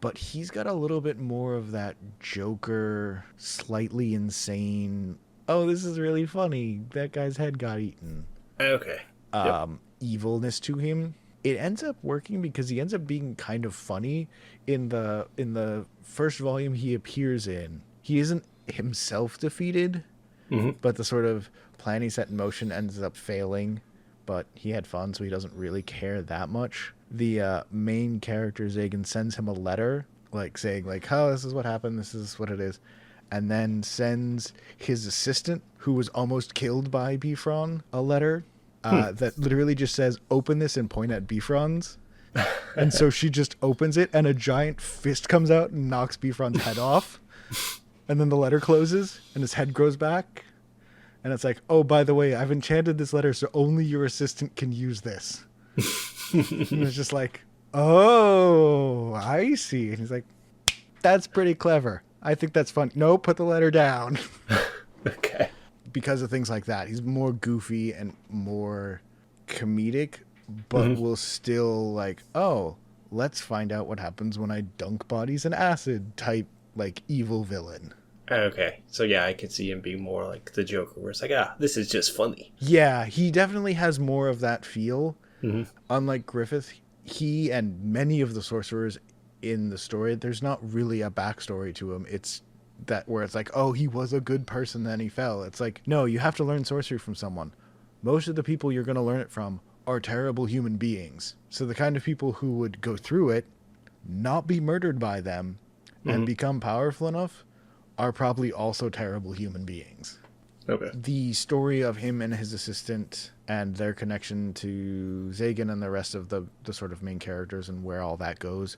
but he's got a little bit more of that Joker, slightly insane, oh, this is really funny, that guy's head got eaten. Okay. Yep. Evilness to him. It ends up working because he ends up being kind of funny in the first volume he appears in. He isn't himself defeated, but the sort of plan he set in motion ends up failing, but he had fun, so he doesn't really care that much. The main character, Zagan, sends him a letter, like saying, like, oh, this is what happened, this is what it is, and then sends his assistant, who was almost killed by Bifron, a letter that literally just says, open this and point at Bifron's. And so she just opens it, and a giant fist comes out and knocks Bifron's head off. And then the letter closes, and his head grows back. And it's like, oh, by the way, I've enchanted this letter, so only your assistant can use this. And it's just like, oh, I see. And he's like, that's pretty clever. I think that's fun. No, put the letter down. Okay. Because of things like that, he's more goofy and more comedic, but will still like, oh, let's find out what happens when I dunk bodies in acid type, like, evil villain. Okay. So yeah, I could see him being more like the Joker, where it's like, this is just funny. Yeah, he definitely has more of that feel. Unlike Griffith, he and many of the sorcerers in the story, there's not really a backstory to him. It's that where it's like, oh, he was a good person, then he fell. It's like, no, you have to learn sorcery from someone. Most of the people you're going to learn it from are terrible human beings. So the kind of people who would go through it, not be murdered by them, and become powerful enough are probably also terrible human beings. Okay. The story of him and his assistant and their connection to Zagan and the rest of the sort of main characters and where all that goes.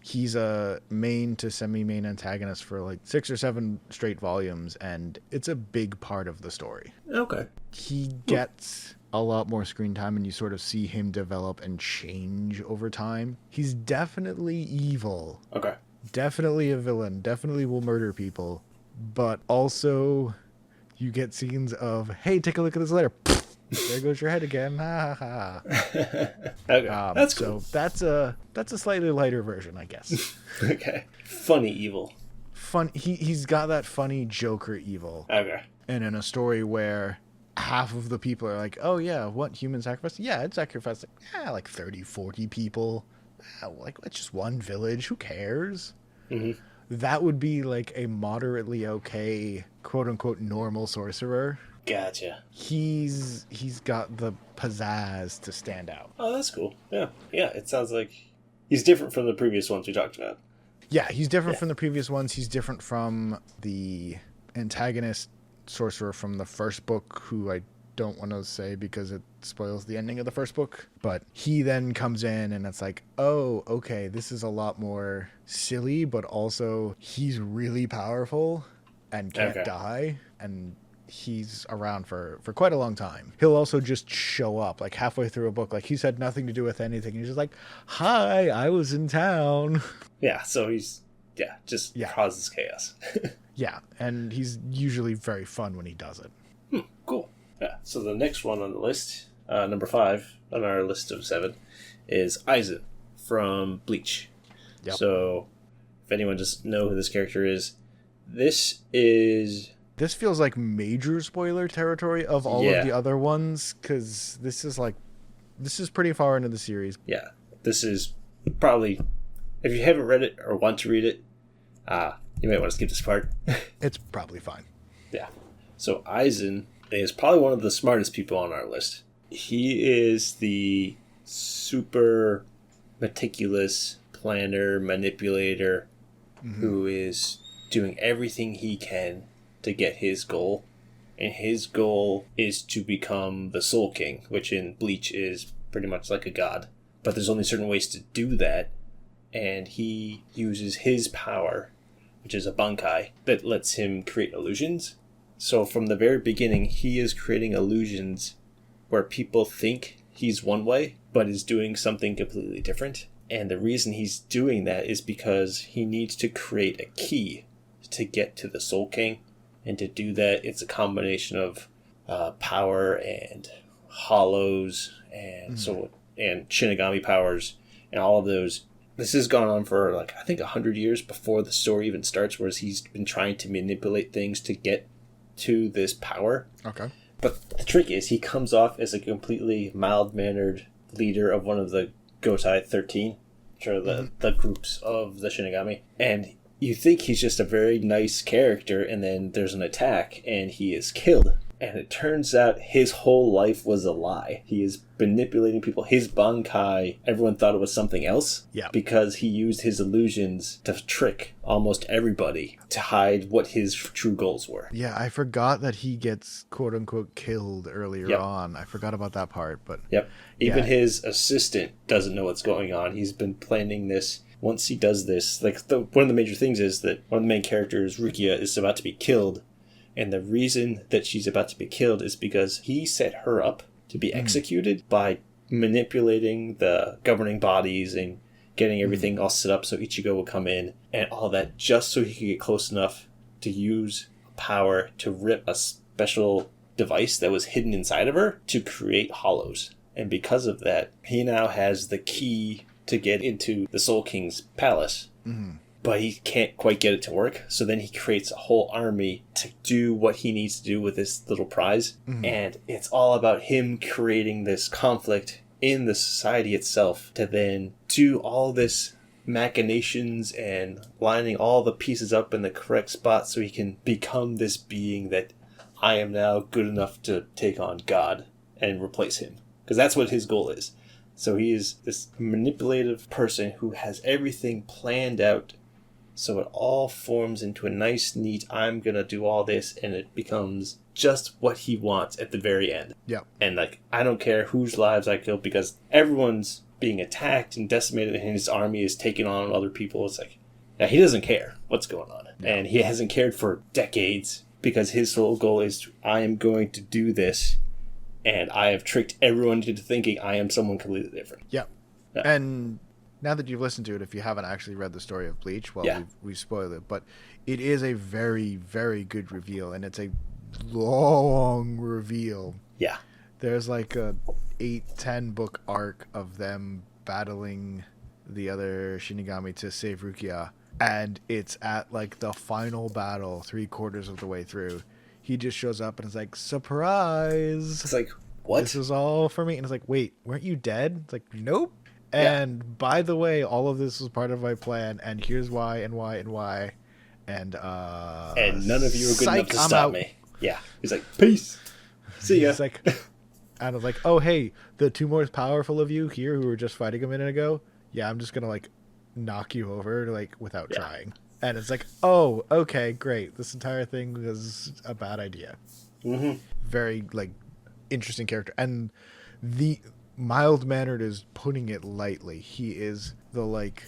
He's a main to semi-main antagonist for like 6 or 7 straight volumes, and it's a big part of the story. Okay. He gets a lot more screen time, and you sort of see him develop and change over time. He's definitely evil. Okay. Definitely a villain. Definitely will murder people. But also, you get scenes of, hey, take a look at this letter. There goes your head again. Ha ha ha. Okay. That's cool. So that's a slightly lighter version, I guess. Okay. Funny evil. He's got that funny Joker evil. Okay. And in a story where half of the people are like, oh yeah, what, human sacrifice? Yeah, it's sacrificed like 30, 40 people. Like, it's just one village. Who cares? That would be like a moderately okay, quote unquote, normal sorcerer. Gotcha. He's got the pizzazz to stand out. Oh, that's cool. Yeah. Yeah, it sounds like he's different from the previous ones we talked about. Yeah, he's different from the previous ones. He's different from the antagonist sorcerer from the first book, who I don't want to say because it spoils the ending of the first book. But he then comes in and it's like, oh, okay, this is a lot more silly, but also he's really powerful and can't die. And he's around for quite a long time. He'll also just show up like halfway through a book, like he's had nothing to do with anything. He's just like, hi, I was in town. Yeah, so he's causes chaos. Yeah, and he's usually very fun when he does it. Cool. Yeah, so the next one on the list, number 5 on our list of 7, is Aizen from Bleach. Yep. So if anyone doesn't know who this character is, this feels like major spoiler territory of all of the other ones, because this is pretty far into the series. Yeah, this is probably, if you haven't read it or want to read it, you might want to skip this part. It's probably fine. Yeah. So Aizen is probably one of the smartest people on our list. He is the super meticulous planner, manipulator, who is doing everything he can to get his goal. And his goal is to become the Soul King, which in Bleach is pretty much like a god. But there's only certain ways to do that, and he uses his power, which is a bankai, that lets him create illusions. So from the very beginning, he is creating illusions where people think he's one way, but is doing something completely different. And the reason he's doing that is because he needs to create a key to get to the Soul King. And to do that, it's a combination of power and hollows and and Shinigami powers and all of those. This has gone on for like I think 100 years before the story even starts, whereas he's been trying to manipulate things to get to this power. Okay. But the trick is he comes off as a completely mild-mannered leader of one of the Gotai 13, which are the groups of the Shinigami. And you think he's just a very nice character, and then there's an attack, and he is killed. And it turns out his whole life was a lie. He is manipulating people. His Bankai, everyone thought it was something else. Yeah. Because he used his illusions to trick almost everybody to hide what his true goals were. Yeah, I forgot that he gets quote-unquote killed earlier on. I forgot about that part, but... Yep. Even his assistant doesn't know what's going on. He's been planning this. Once he does this, like one of the major things is that one of the main characters, Rukia, is about to be killed. And the reason that she's about to be killed is because he set her up to be executed by manipulating the governing bodies and getting everything all set up so Ichigo will come in and all that just so he could get close enough to use power to rip a special device that was hidden inside of her to create hollows. And because of that, he now has the key to get into the Soul King's palace. But he can't quite get it to work. So then he creates a whole army to do what he needs to do with this little prize. And it's all about him creating this conflict in the society itself to then do all this machinations and lining all the pieces up in the correct spot so he can become this being that I am now good enough to take on God and replace him. Because that's what his goal is. So he is this manipulative person who has everything planned out. So it all forms into a nice, neat, I'm going to do all this, and it becomes just what he wants at the very end. Yeah. And, like, I don't care whose lives I kill, because everyone's being attacked and decimated, and his army is taking on other people. It's like, now he doesn't care what's going on. Yeah. And he hasn't cared for decades, because his sole goal is, I am going to do this, and I have tricked everyone into thinking I am someone completely different. Yeah. And... now that you've listened to it, if you haven't actually read the story of Bleach, well, we've spoiled it, but it is a very, very good reveal, and it's a long reveal. Yeah. There's like a 8-10 book arc of them battling the other Shinigami to save Rukia, and it's at like the final battle, 3/4 of the way through. He just shows up and is like, surprise! It's like, what? This is all for me. And it's like, wait, weren't you dead? It's like, nope. And by the way, all of this was part of my plan, and here's why and why and why. And none of you are good enough to stop me. Yeah. He's like, peace. See ya. He's like, and I was like, oh, hey, the two most powerful of you here who were just fighting a minute ago, yeah, I'm just going to, like, knock you over, like, without trying. And it's like, oh, okay, great. This entire thing was a bad idea. Very, like, interesting character. And the... mild-mannered is putting it lightly. He is the, like,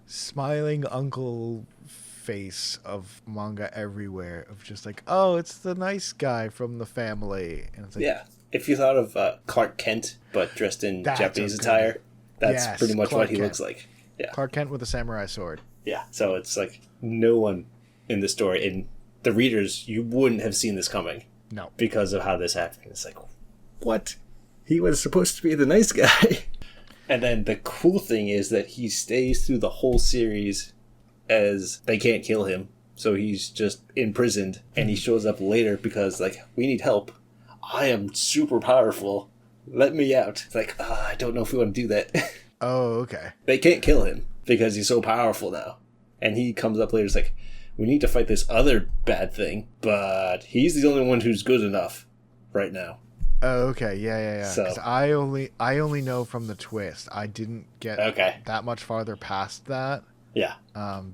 smiling uncle face of manga everywhere, of just like, oh, it's the nice guy from the family. And it's like, yeah. If you thought of Clark Kent, but dressed in Japanese attire, that's pretty much Clark what he looks like. Yeah. Clark Kent with a samurai sword. Yeah. So it's like no one in the story, and the readers, you wouldn't have seen this coming. No. Because of how this happened. It's like, what? He was supposed to be the nice guy. And then the cool thing is that he stays through the whole series as they can't kill him. So he's just imprisoned, and he shows up later because, like, we need help. I am super powerful. Let me out. It's like, I don't know if we want to do that. Oh, okay. They can't kill him because he's so powerful now. And he comes up later, it's like, we need to fight this other bad thing, but he's the only one who's good enough right now. Oh, okay, yeah. So, I only know from the twist. I didn't get that much farther past that. Yeah.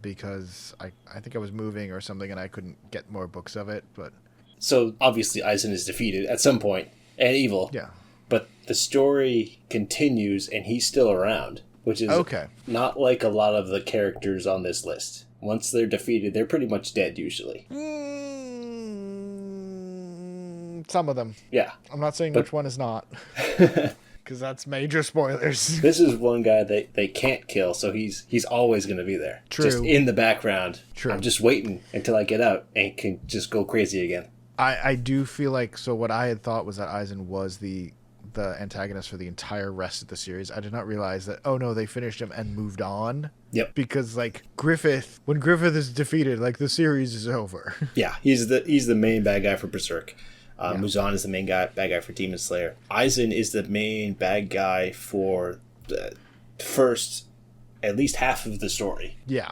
Because I think I was moving or something, and I couldn't get more books of it. But so obviously, Aizen is defeated at some point and evil. Yeah. But the story continues, and he's still around, which is not like a lot of the characters on this list. Once they're defeated, they're pretty much dead usually. Some of them. Yeah. I'm not saying which one is not. Because that's major spoilers. This is one guy they can't kill, so he's always going to be there. True. Just in the background. True. I'm just waiting until I get out and can just go crazy again. I do feel like, so what I had thought was that Aizen was the the antagonist for the entire rest of the series. I did not realize that, oh no, they finished him and moved on. Yep. Because, like, when Griffith is defeated, like, the series is over. Yeah, he's the main bad guy for Berserk. Yeah. Muzan is the main bad guy for Demon Slayer. Aizen is the main bad guy for the first, at least half of the story. Yeah.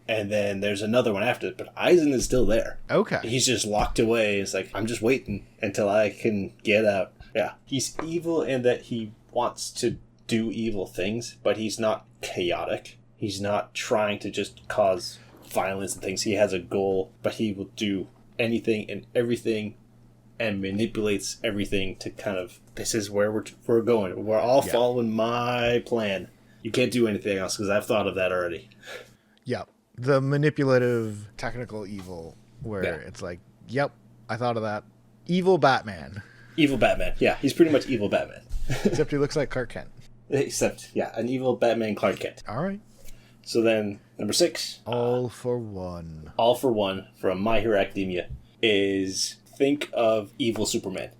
And then there's another one after it, but Aizen is still there. Okay. He's just locked away. It's like, I'm just waiting until I can get out. Yeah. He's evil in that he wants to do evil things, but he's not chaotic. He's not trying to just cause violence and things. He has a goal, but he will do anything and everything and manipulates everything to kind of, this is where we're going. We're all following my plan. You can't do anything else because I've thought of that already. Yeah. The manipulative technical evil where it's like, yep, I thought of that. Evil Batman. Evil Batman. Yeah, he's pretty much evil Batman. Except he looks like Clark Kent. Except, yeah, an evil Batman Clark Kent. All right. So then, number 6. All for One. All for One from My Hero Academia is think of evil Superman.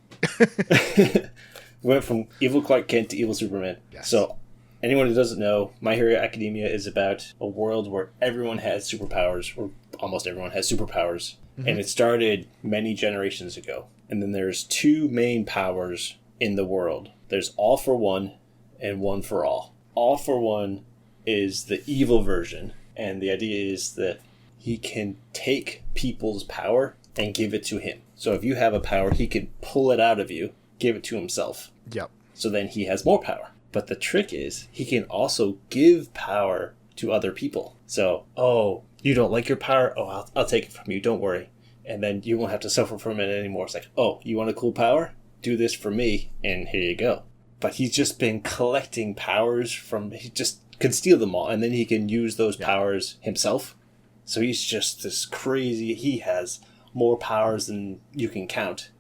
Went from evil Clark Kent to evil Superman. Yes. So, anyone who doesn't know, My Hero Academia is about a world where everyone has superpowers, or almost everyone has superpowers. Mm-hmm. And it started many generations ago. And then there's 2 main powers in the world. There's All for One and One for All. All for One is the evil version. And the idea is that he can take people's power and give it to him. So if you have a power, he can pull it out of you, give it to himself. Yep. So then he has more power. But the trick is, he can also give power to other people. So, oh, you don't like your power? Oh, I'll take it from you, don't worry. And then you won't have to suffer from it anymore. It's like, oh, you want a cool power? Do this for me, and here you go. But he's just been collecting powers from, he just can steal them all, and then he can use those powers himself. So he's just this crazy, he has more powers than you can count.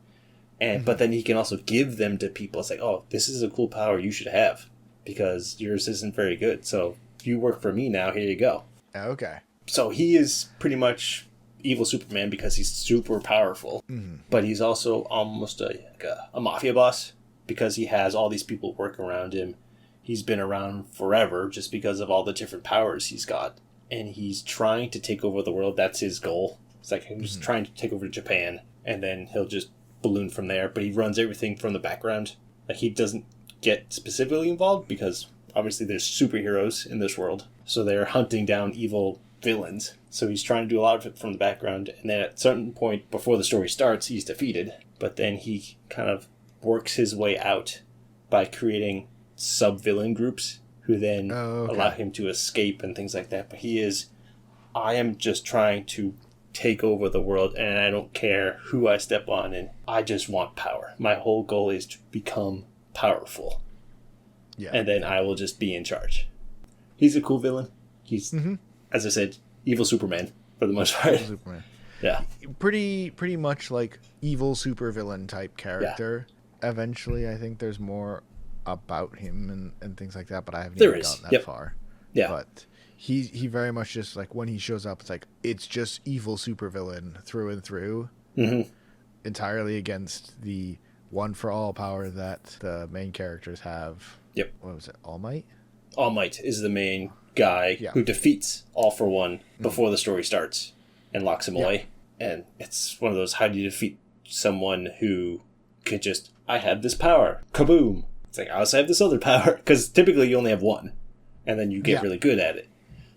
And but then he can also give them to people. It's like, oh, this is a cool power you should have because yours isn't very good. So you work for me now. Here you go. Okay. So he is pretty much evil Superman because he's super powerful. Mm-hmm. But he's also almost a mafia boss because he has all these people work around him. He's been around forever just because of all the different powers he's got. And he's trying to take over the world. That's his goal. It's like he's trying to take over Japan. And then he'll just balloon from there, but he runs everything from the background. Like, he doesn't get specifically involved because obviously there's superheroes in this world, so they're hunting down evil villains. So he's trying to do a lot of it from the background, and then at a certain point before the story starts, he's defeated. But then he kind of works his way out by creating sub-villain groups who then allow him to escape and things like that. But I am just trying to take over the world, and I don't care who I step on, and I just want power. My whole goal is to become powerful. Yeah. And then I will just be in charge. He's a cool villain. He's, as I said, evil Superman for the most part. Evil Superman. Yeah. Pretty much like evil supervillain type character. Yeah. Eventually, I think there's more about him and things like that, but I haven't even gotten that far. Yeah. But he very much just, like, when he shows up, it's like, it's just evil supervillain through and through. Mm-hmm. Entirely against the one for all power that the main characters have. Yep. What was it? All Might? All Might is the main guy who defeats All for One before the story starts and locks him away. And it's one of those, how do you defeat someone who could just, I have this power, kaboom. It's like, I also have this other power, because typically you only have one, and then you get really good at it.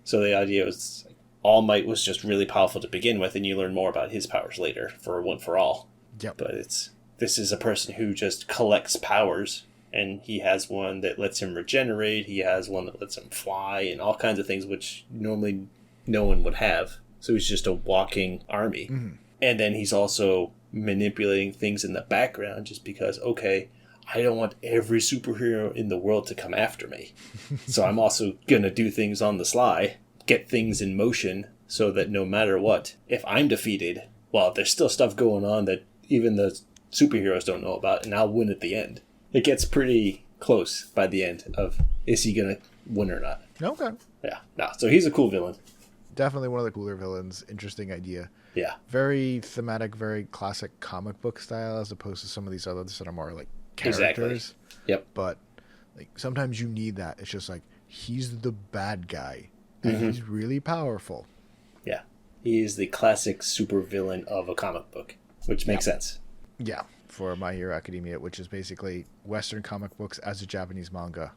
So the idea was, All Might was just really powerful to begin with, and you learn more about his powers later for One for All. Yep. But this is a person who just collects powers, and he has one that lets him regenerate, he has one that lets him fly, and all kinds of things which normally no one would have. So he's just a walking army. Mm-hmm. And then he's also manipulating things in the background just because, okay, I don't want every superhero in the world to come after me. So I'm also going to do things on the sly, get things in motion so that no matter what, if I'm defeated, well, there's still stuff going on that even the superheroes don't know about, and I'll win at the end. It gets pretty close by the end of, is he going to win or not? Okay. Yeah. No, so he's a cool villain. Definitely one of the cooler villains. Interesting idea. Yeah. Very thematic, very classic comic book style, as opposed to some of these others that are more like characters. Exactly. Yep. But like sometimes you need that. It's just like he's the bad guy and he's really powerful. Yeah. He is the classic supervillain of a comic book, which makes sense. Yeah, for My Hero Academia, which is basically Western comic books as a Japanese manga.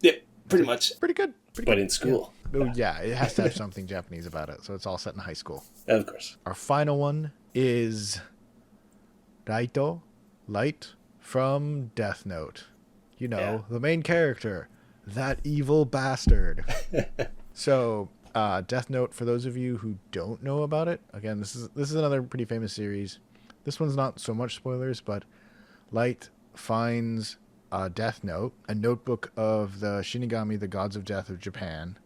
Yeah, pretty much. Pretty good. But in school. Yeah, it has to have something Japanese about it, so it's all set in high school. Of course. Our final one is Raito, Light, from Death Note. You know, the main character, that evil bastard. So, Death Note, for those of you who don't know about it, again, this is another pretty famous series. This one's not so much spoilers, but Light finds Death Note, a notebook of the Shinigami, the gods of death of Japan,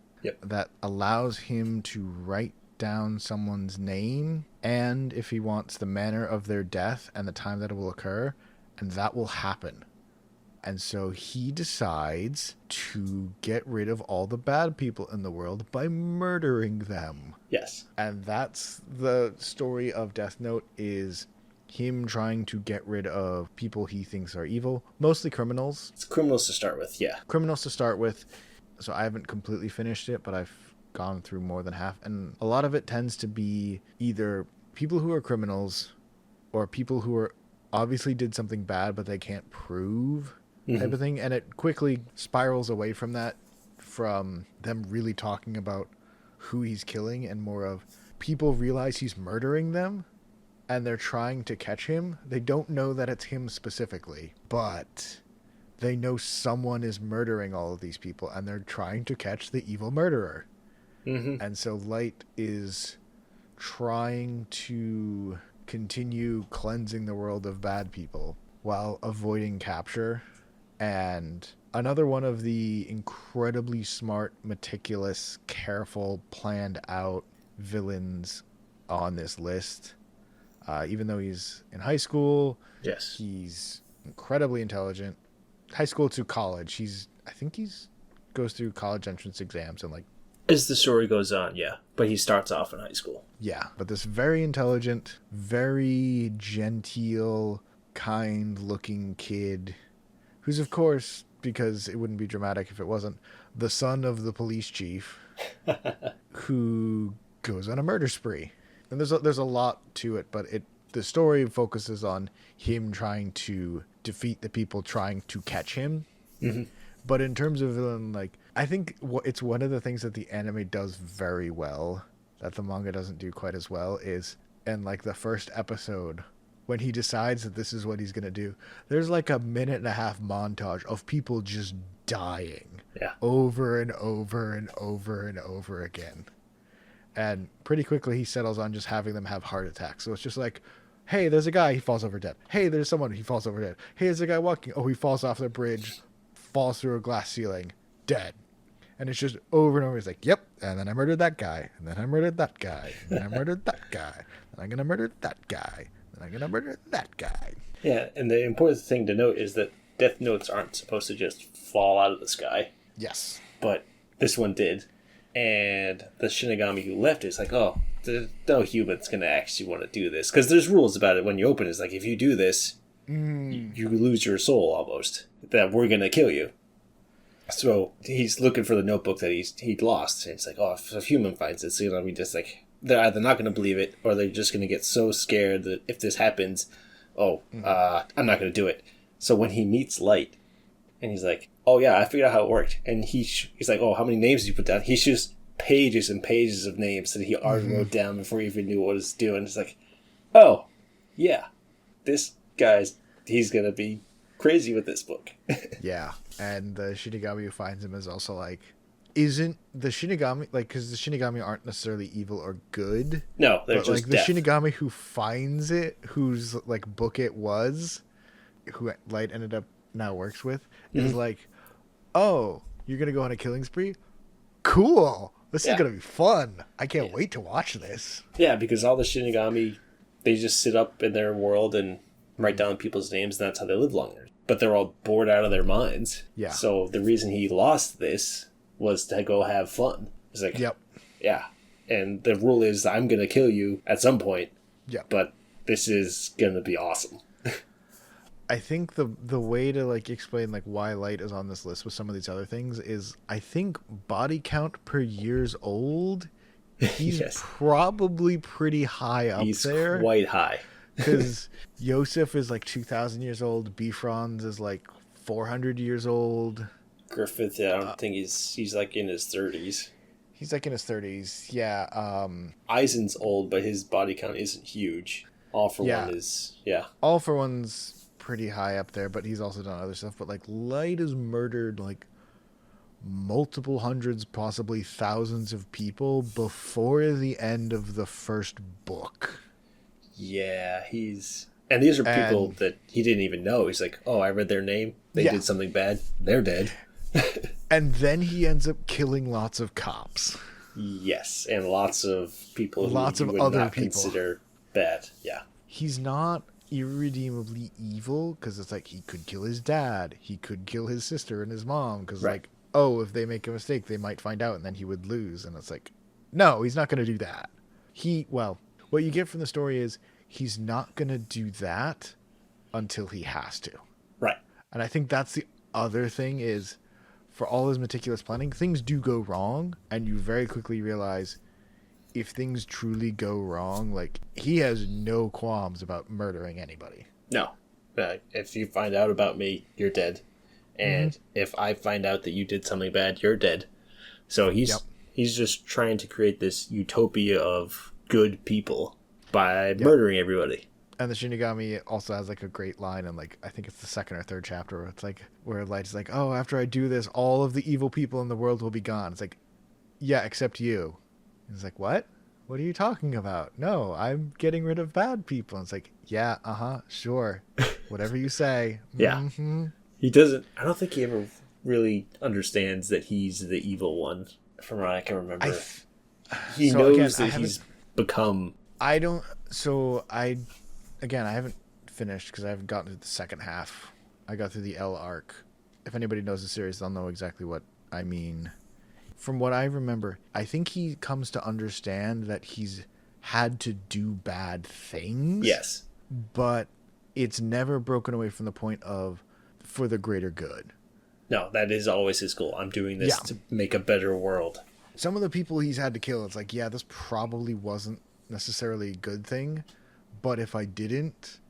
that allows him to write down someone's name and, if he wants, the manner of their death and the time that it will occur, and that will happen. And so he decides to get rid of all the bad people in the world by murdering them. Yes. And that's the story of Death Note, is him trying to get rid of people he thinks are evil. Mostly criminals. It's criminals to start with, yeah. Criminals to start with. So I haven't completely finished it, but I've gone through more than half. And a lot of it tends to be either people who are criminals or people who are obviously did something bad, but they can't prove type of thing. And it quickly spirals away from that, from them really talking about who he's killing and more of people realize he's murdering them and they're trying to catch him. They don't know that it's him specifically, but they know someone is murdering all of these people and they're trying to catch the evil murderer. And so Light is trying to continue cleansing the world of bad people while avoiding capture. And another one of the incredibly smart, meticulous, careful, planned out villains on this list. Even though he's in high school, he's incredibly intelligent. High school to college, I think he's goes through college entrance exams and like. As the story goes on, yeah. But he starts off in high school. Yeah, but this very intelligent, very genteel, kind-looking kid, who's, of course, because it wouldn't be dramatic if it wasn't, the son of the police chief, who goes on a murder spree. And there's a lot to it, but the story focuses on him trying to defeat the people trying to catch him. But in terms of villain, like, I think it's one of the things that the anime does very well that the manga doesn't do quite as well is in like the first episode when he decides that this is what he's going to do. There's like a 1.5-minute montage of people just dying over and over and over and over again. And pretty quickly he settles on just having them have heart attacks. So it's just like, hey, there's a guy, he falls over dead. Hey, there's someone, he falls over dead. Hey, there's a guy walking. Oh, he falls off the bridge, falls through a glass ceiling, dead. And it's just over and over. He's like, yep, and then I murdered that guy, and then I murdered that guy, and then I murdered that guy, and I'm going to murder that guy, and I'm going to murder that guy. Yeah, and the important thing to note is that Death Notes aren't supposed to just fall out of the sky. Yes. But this one did. And the Shinigami who left is like, oh, there's no human's going to actually want to do this. Because there's rules about it when you open it. It's like, if you do this, you lose your soul almost. That we're going to kill you. So he's looking for the notebook that he'd lost. And it's like, oh, if a human finds it, it's going to be just like, they're either not going to believe it, or they're just going to get so scared that if this happens, I'm not going to do it. So when he meets Light, and he's like, oh yeah, I figured out how it worked. And he's like, oh, how many names did you put down? He shoots pages and pages of names that he already wrote down before he even knew what he was doing. It's like, oh, yeah, this guy's, he's going to be crazy with this book. Yeah, and the Shinigami who finds him is also like, isn't the Shinigami, like, because the Shinigami aren't necessarily evil or good. No, they're but just like the death. Shinigami who finds it, whose like book it was, who Light ended up now works with, is like, oh, you're gonna go on a killing spree? Cool. This is gonna be fun. I can't wait to watch this. Yeah, because all the Shinigami, they just sit up in their world and write down people's names, and that's how they live longer. But they're all bored out of their minds. Yeah. So the reason he lost this was to go have fun. It's like, yeah. And the rule is, I'm gonna kill you at some point. Yeah. But this is gonna be awesome. I think the way to like explain like why Light is on this list with some of these other things is I think body count per years old, he's Yes. probably pretty high up He's there. quite high. Because Yosef is like 2,000 years old. Bifron's is like 400 years old. Griffith, I don't think he's like in his 30s. He's like in his 30s. Yeah. Aizen's old, but his body count isn't huge. All for One is, All for One's pretty high up there, but he's also done other stuff. But like Light has murdered like multiple hundreds, possibly thousands of people before the end of the first book. Yeah, and these are people that he didn't even know. He's like, oh, I read their name. They did something bad. They're dead. And then he ends up killing lots of cops. Yes, and lots of people Lots who of you would other not people. consider bad. Yeah. He's not irredeemably evil because it's like he could kill his dad. He could kill his sister and his mom because like, oh, if they make a mistake, they might find out and then he would lose. And it's like, no, he's not going to do that. What you get from the story is he's not going to do that until he has to. Right. And I think that's the other thing is for all his meticulous planning, things do go wrong. And you very quickly realize if things truly go wrong, like he has no qualms about murdering anybody. No. If you find out about me, you're dead. And if I find out that you did something bad, you're dead. So he's just trying to create this utopia of good people by murdering everybody. And the Shinigami also has like a great line in like I think it's the second or third chapter where it's like where Light's like, oh, after I do this, all of the evil people in the world will be gone. It's like, yeah, except you. And it's like, what? What are you talking about? No, I'm getting rid of bad people. And it's like, yeah, sure. Whatever you say. Yeah. Mm-hmm. He doesn't, I don't think he ever really understands that he's the evil one, from what I can remember. He knows that he's become... I haven't finished because I haven't gotten to the second half. I got through the L arc. If anybody knows the series, they'll know exactly what I mean. From what I remember, I think he comes to understand that he's had to do bad things. Yes. But it's never broken away from the point of for the greater good. No, that is always his goal. I'm doing this to make a better world. Some of the people he's had to kill, it's like, yeah, this probably wasn't necessarily a good thing, but if I didn't,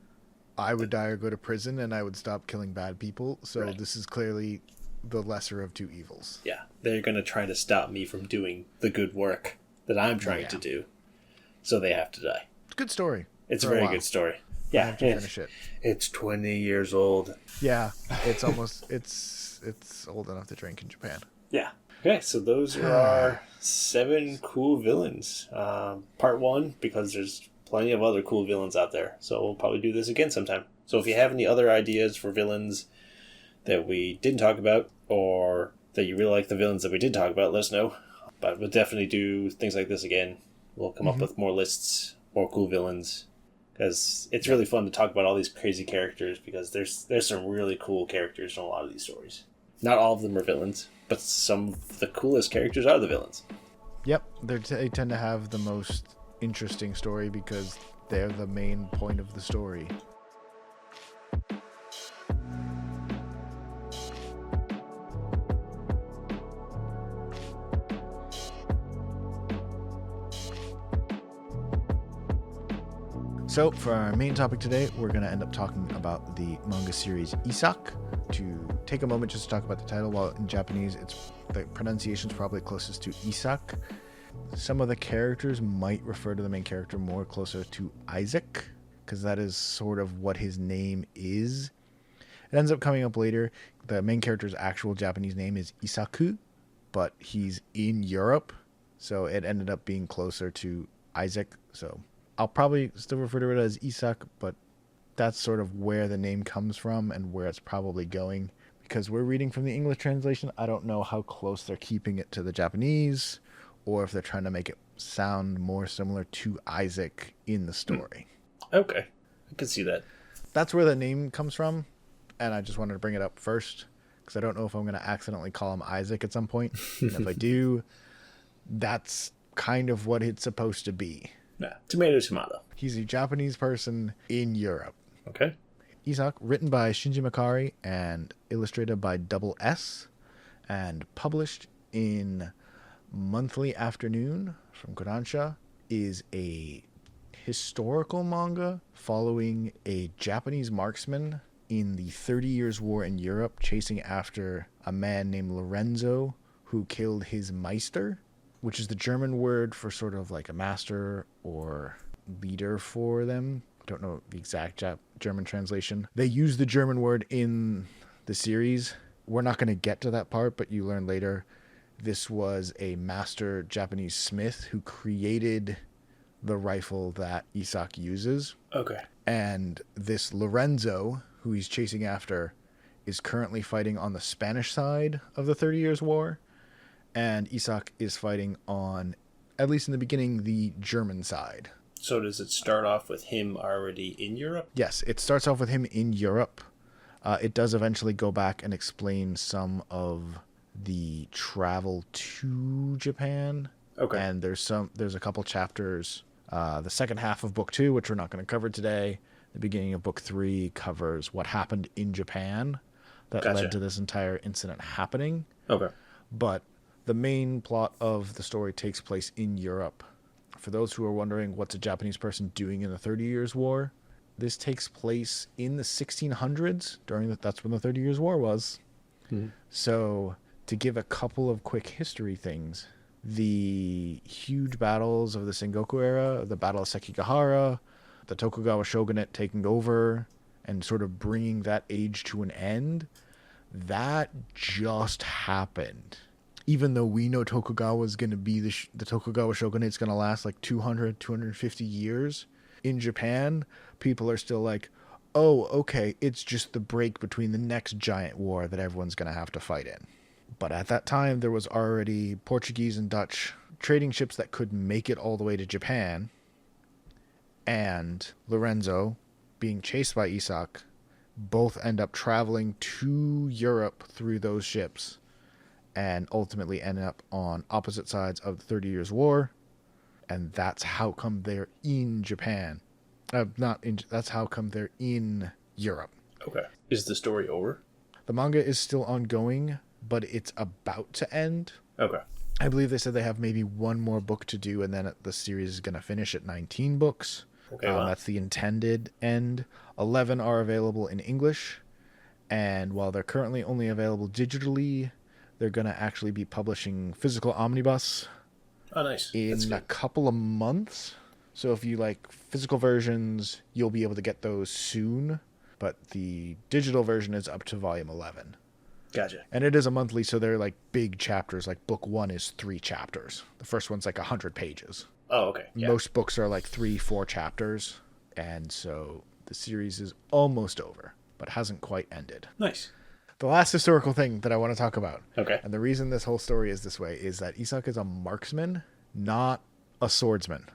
I would die or go to prison and I would stop killing bad people. So this is clearly the lesser of two evils. Yeah, they're going to try to stop me from doing the good work that I'm trying to do. So they have to die. It's a good story. It's a very good story. Yeah, I have to finish it. It's 20 years old. Yeah, it's almost it's old enough to drink in Japan. Yeah. Okay, so those are our 7 cool villains. Part 1, because there's plenty of other cool villains out there. So we'll probably do this again sometime. So if you have any other ideas for villains that we didn't talk about, or that you really like the villains that we did talk about, let us know. But we'll definitely do things like this again. We'll come up with more lists, more cool villains. Because it's really fun to talk about all these crazy characters, because there's some really cool characters in a lot of these stories. Not all of them are villains, but some of the coolest characters are the villains. Yep, they tend to have the most interesting story because they're the main point of the story. So for our main topic today, we're going to end up talking about the manga series Issak. To take a moment just to talk about the title, while in Japanese the pronunciation is probably closest to Issak. Some of the characters might refer to the main character more closer to Isaac, because that is sort of what his name is. It ends up coming up later. The main character's actual Japanese name is Issaku, but he's in Europe, so it ended up being closer to Isaac. So I'll probably still refer to it as Issak, but that's sort of where the name comes from and where it's probably going. Because we're reading from the English translation, I don't know how close they're keeping it to the Japanese, or if they're trying to make it sound more similar to Isaac in the story. Okay, I can see that. That's where the name comes from, and I just wanted to bring it up first, because I don't know if I'm going to accidentally call him Isaac at some point. And if I do, that's kind of what it's supposed to be. Yeah, tomato, tomato. He's a Japanese person in Europe. Okay. Issak, written by Shinji Makari and illustrated by Double S, and published in Monthly Afternoon from Kodansha, is a historical manga following a Japanese marksman in the 30 Years' War in Europe, chasing after a man named Lorenzo who killed his Meister, which is the German word for sort of like a master or leader for them. I don't know the exact German translation. They use the German word in the series. We're not going to get to that part, but you learn later this was a master Japanese smith who created the rifle that Issak uses. Okay. And this Lorenzo, who he's chasing after, is currently fighting on the Spanish side of the 30 Years' War. And Issak is fighting on, at least in the beginning, the German side. So does it start off with him already in Europe? Yes, it starts off with him in Europe. It does eventually go back and explain some of the travel to Japan. Okay. And there's a couple chapters. The second half of book 2, which we're not going to cover today. The beginning of book 3 covers what happened in Japan that led to this entire incident happening. Okay. But the main plot of the story takes place in Europe. For those who are wondering what's a Japanese person doing in the 30 Years' War, this takes place in the 1600s. That's when the 30 Years' War was. Mm-hmm. So to give a couple of quick history things, the huge battles of the Sengoku era, the Battle of Sekigahara, the Tokugawa shogunate taking over and sort of bringing that age to an end, that just happened. Even though we know Tokugawa is going to be the Tokugawa shogunate is going to last like 200, 250 years, in Japan, people are still like, oh, okay, it's just the break between the next giant war that everyone's going to have to fight in. But at that time, there was already Portuguese and Dutch trading ships that could make it all the way to Japan. And Lorenzo, being chased by Issak, both end up traveling to Europe through those ships and ultimately end up on opposite sides of the 30 Years' War. And that's how come they're in Japan. That's how come they're in Europe. Okay. Is the story over? The manga is still ongoing, but it's about to end. Okay. I believe they said they have maybe one more book to do, and then the series is going to finish at 19 books. Okay, wow. That's the intended end. 11 are available in English, and while they're currently only available digitally, they're going to actually be publishing physical omnibus in a couple of months. So if you like physical versions, you'll be able to get those soon, but the digital version is up to volume 11. Gotcha. And it is a monthly, so they're like big chapters. Like book 1 is 3 chapters. The first one's like 100 pages. Oh, okay. Yeah. Most books are like 3-4 chapters. And so the series is almost over, but hasn't quite ended. Nice. The last historical thing that I want to talk about. Okay. And the reason this whole story is this way is that Issak is a marksman, not a swordsman.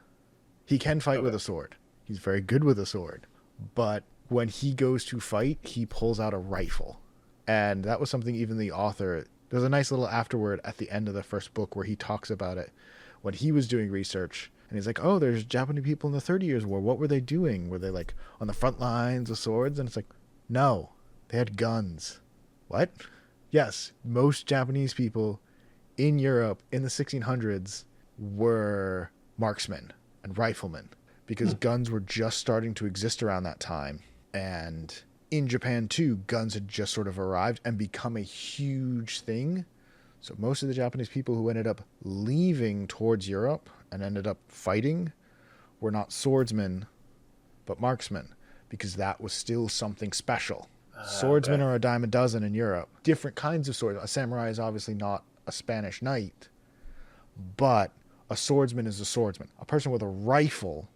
He can fight with a sword. He's very good with a sword. But when he goes to fight, he pulls out a rifle. And that was something even the author, there's a nice little afterword at the end of the first book where he talks about it when he was doing research. And he's like, oh, there's Japanese people in the 30 Years' War. What were they doing? Were they like on the front lines with swords? And it's like, no, they had guns. What? Yes, most Japanese people in Europe in the 1600s were marksmen and riflemen because guns were just starting to exist around that time. And in Japan, too, guns had just sort of arrived and become a huge thing. So most of the Japanese people who ended up leaving towards Europe and ended up fighting were not swordsmen, but marksmen, because that was still something special. Swordsmen are a dime a dozen in Europe. Different kinds of swords. A samurai is obviously not a Spanish knight, but a swordsman is a swordsman. A person with a rifle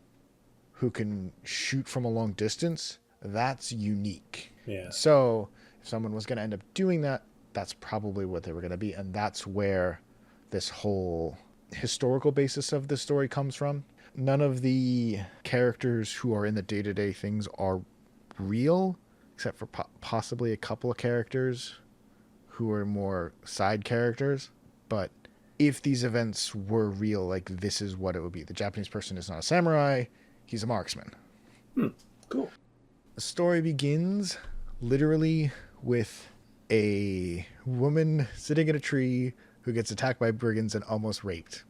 who can shoot from a long distance, that's unique. Yeah. So if someone was going to end up doing that, that's probably what they were going to be. And that's where this whole historical basis of the story comes from. None of the characters who are in the day-to-day things are real, except for possibly a couple of characters who are more side characters. But if these events were real, like, this is what it would be. The Japanese person is not a samurai, he's a marksman. Cool. The story begins literally with a woman sitting in a tree who gets attacked by brigands and almost raped,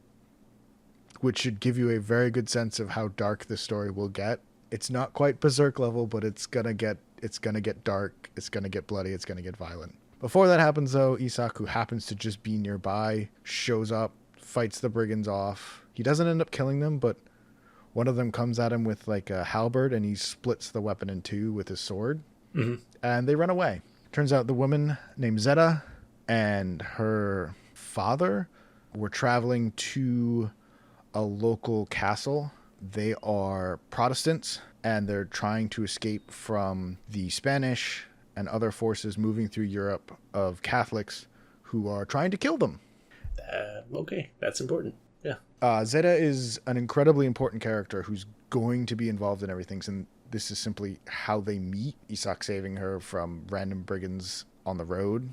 which should give you a very good sense of how dark the story will get. It's not quite Berserk level, but it's gonna get dark, it's gonna get bloody, it's gonna get violent. Before that happens, though, Issak, who happens to just be nearby, shows up, fights the brigands off. He doesn't end up killing them, but one of them comes at him with like a halberd, and he splits the weapon in two with his sword, and they run away. Turns out the woman named Zeta and her father were traveling to a local castle. They are Protestants, and they're trying to escape from the Spanish and other forces moving through Europe of Catholics who are trying to kill them. Okay, that's important. Yeah. Zeta is an incredibly important character who's going to be involved in everything, and this is simply how they meet. Issak saving her from random brigands on the road.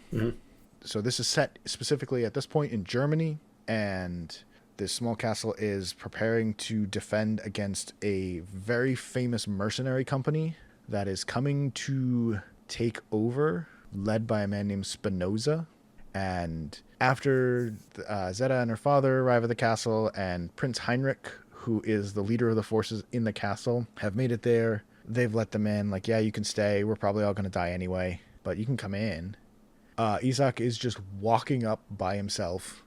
So this is set specifically at this point in Germany, and this small castle is preparing to defend against a very famous mercenary company that is coming to take over, led by a man named Spinoza. And after Zeta and her father arrive at the castle, and Prince Heinrich, who is the leader of the forces in the castle, have made it there, they've let them in, like, yeah, you can stay, we're probably all going to die anyway, but you can come in. Issak is just walking up by himself,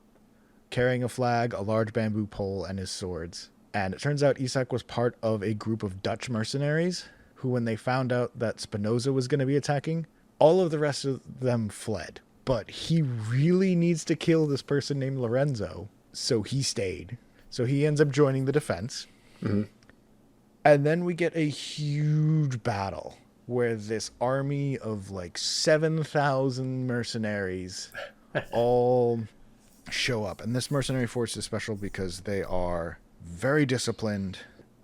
carrying a flag, a large bamboo pole, and his swords. And it turns out Issak was part of a group of Dutch mercenaries who, when they found out that Spinoza was going to be attacking, all of the rest of them fled. But he really needs to kill this person named Lorenzo, so he stayed. So he ends up joining the defense. And then we get a huge battle where this army of like 7,000 mercenaries all show up. And this mercenary force is special because they are very disciplined,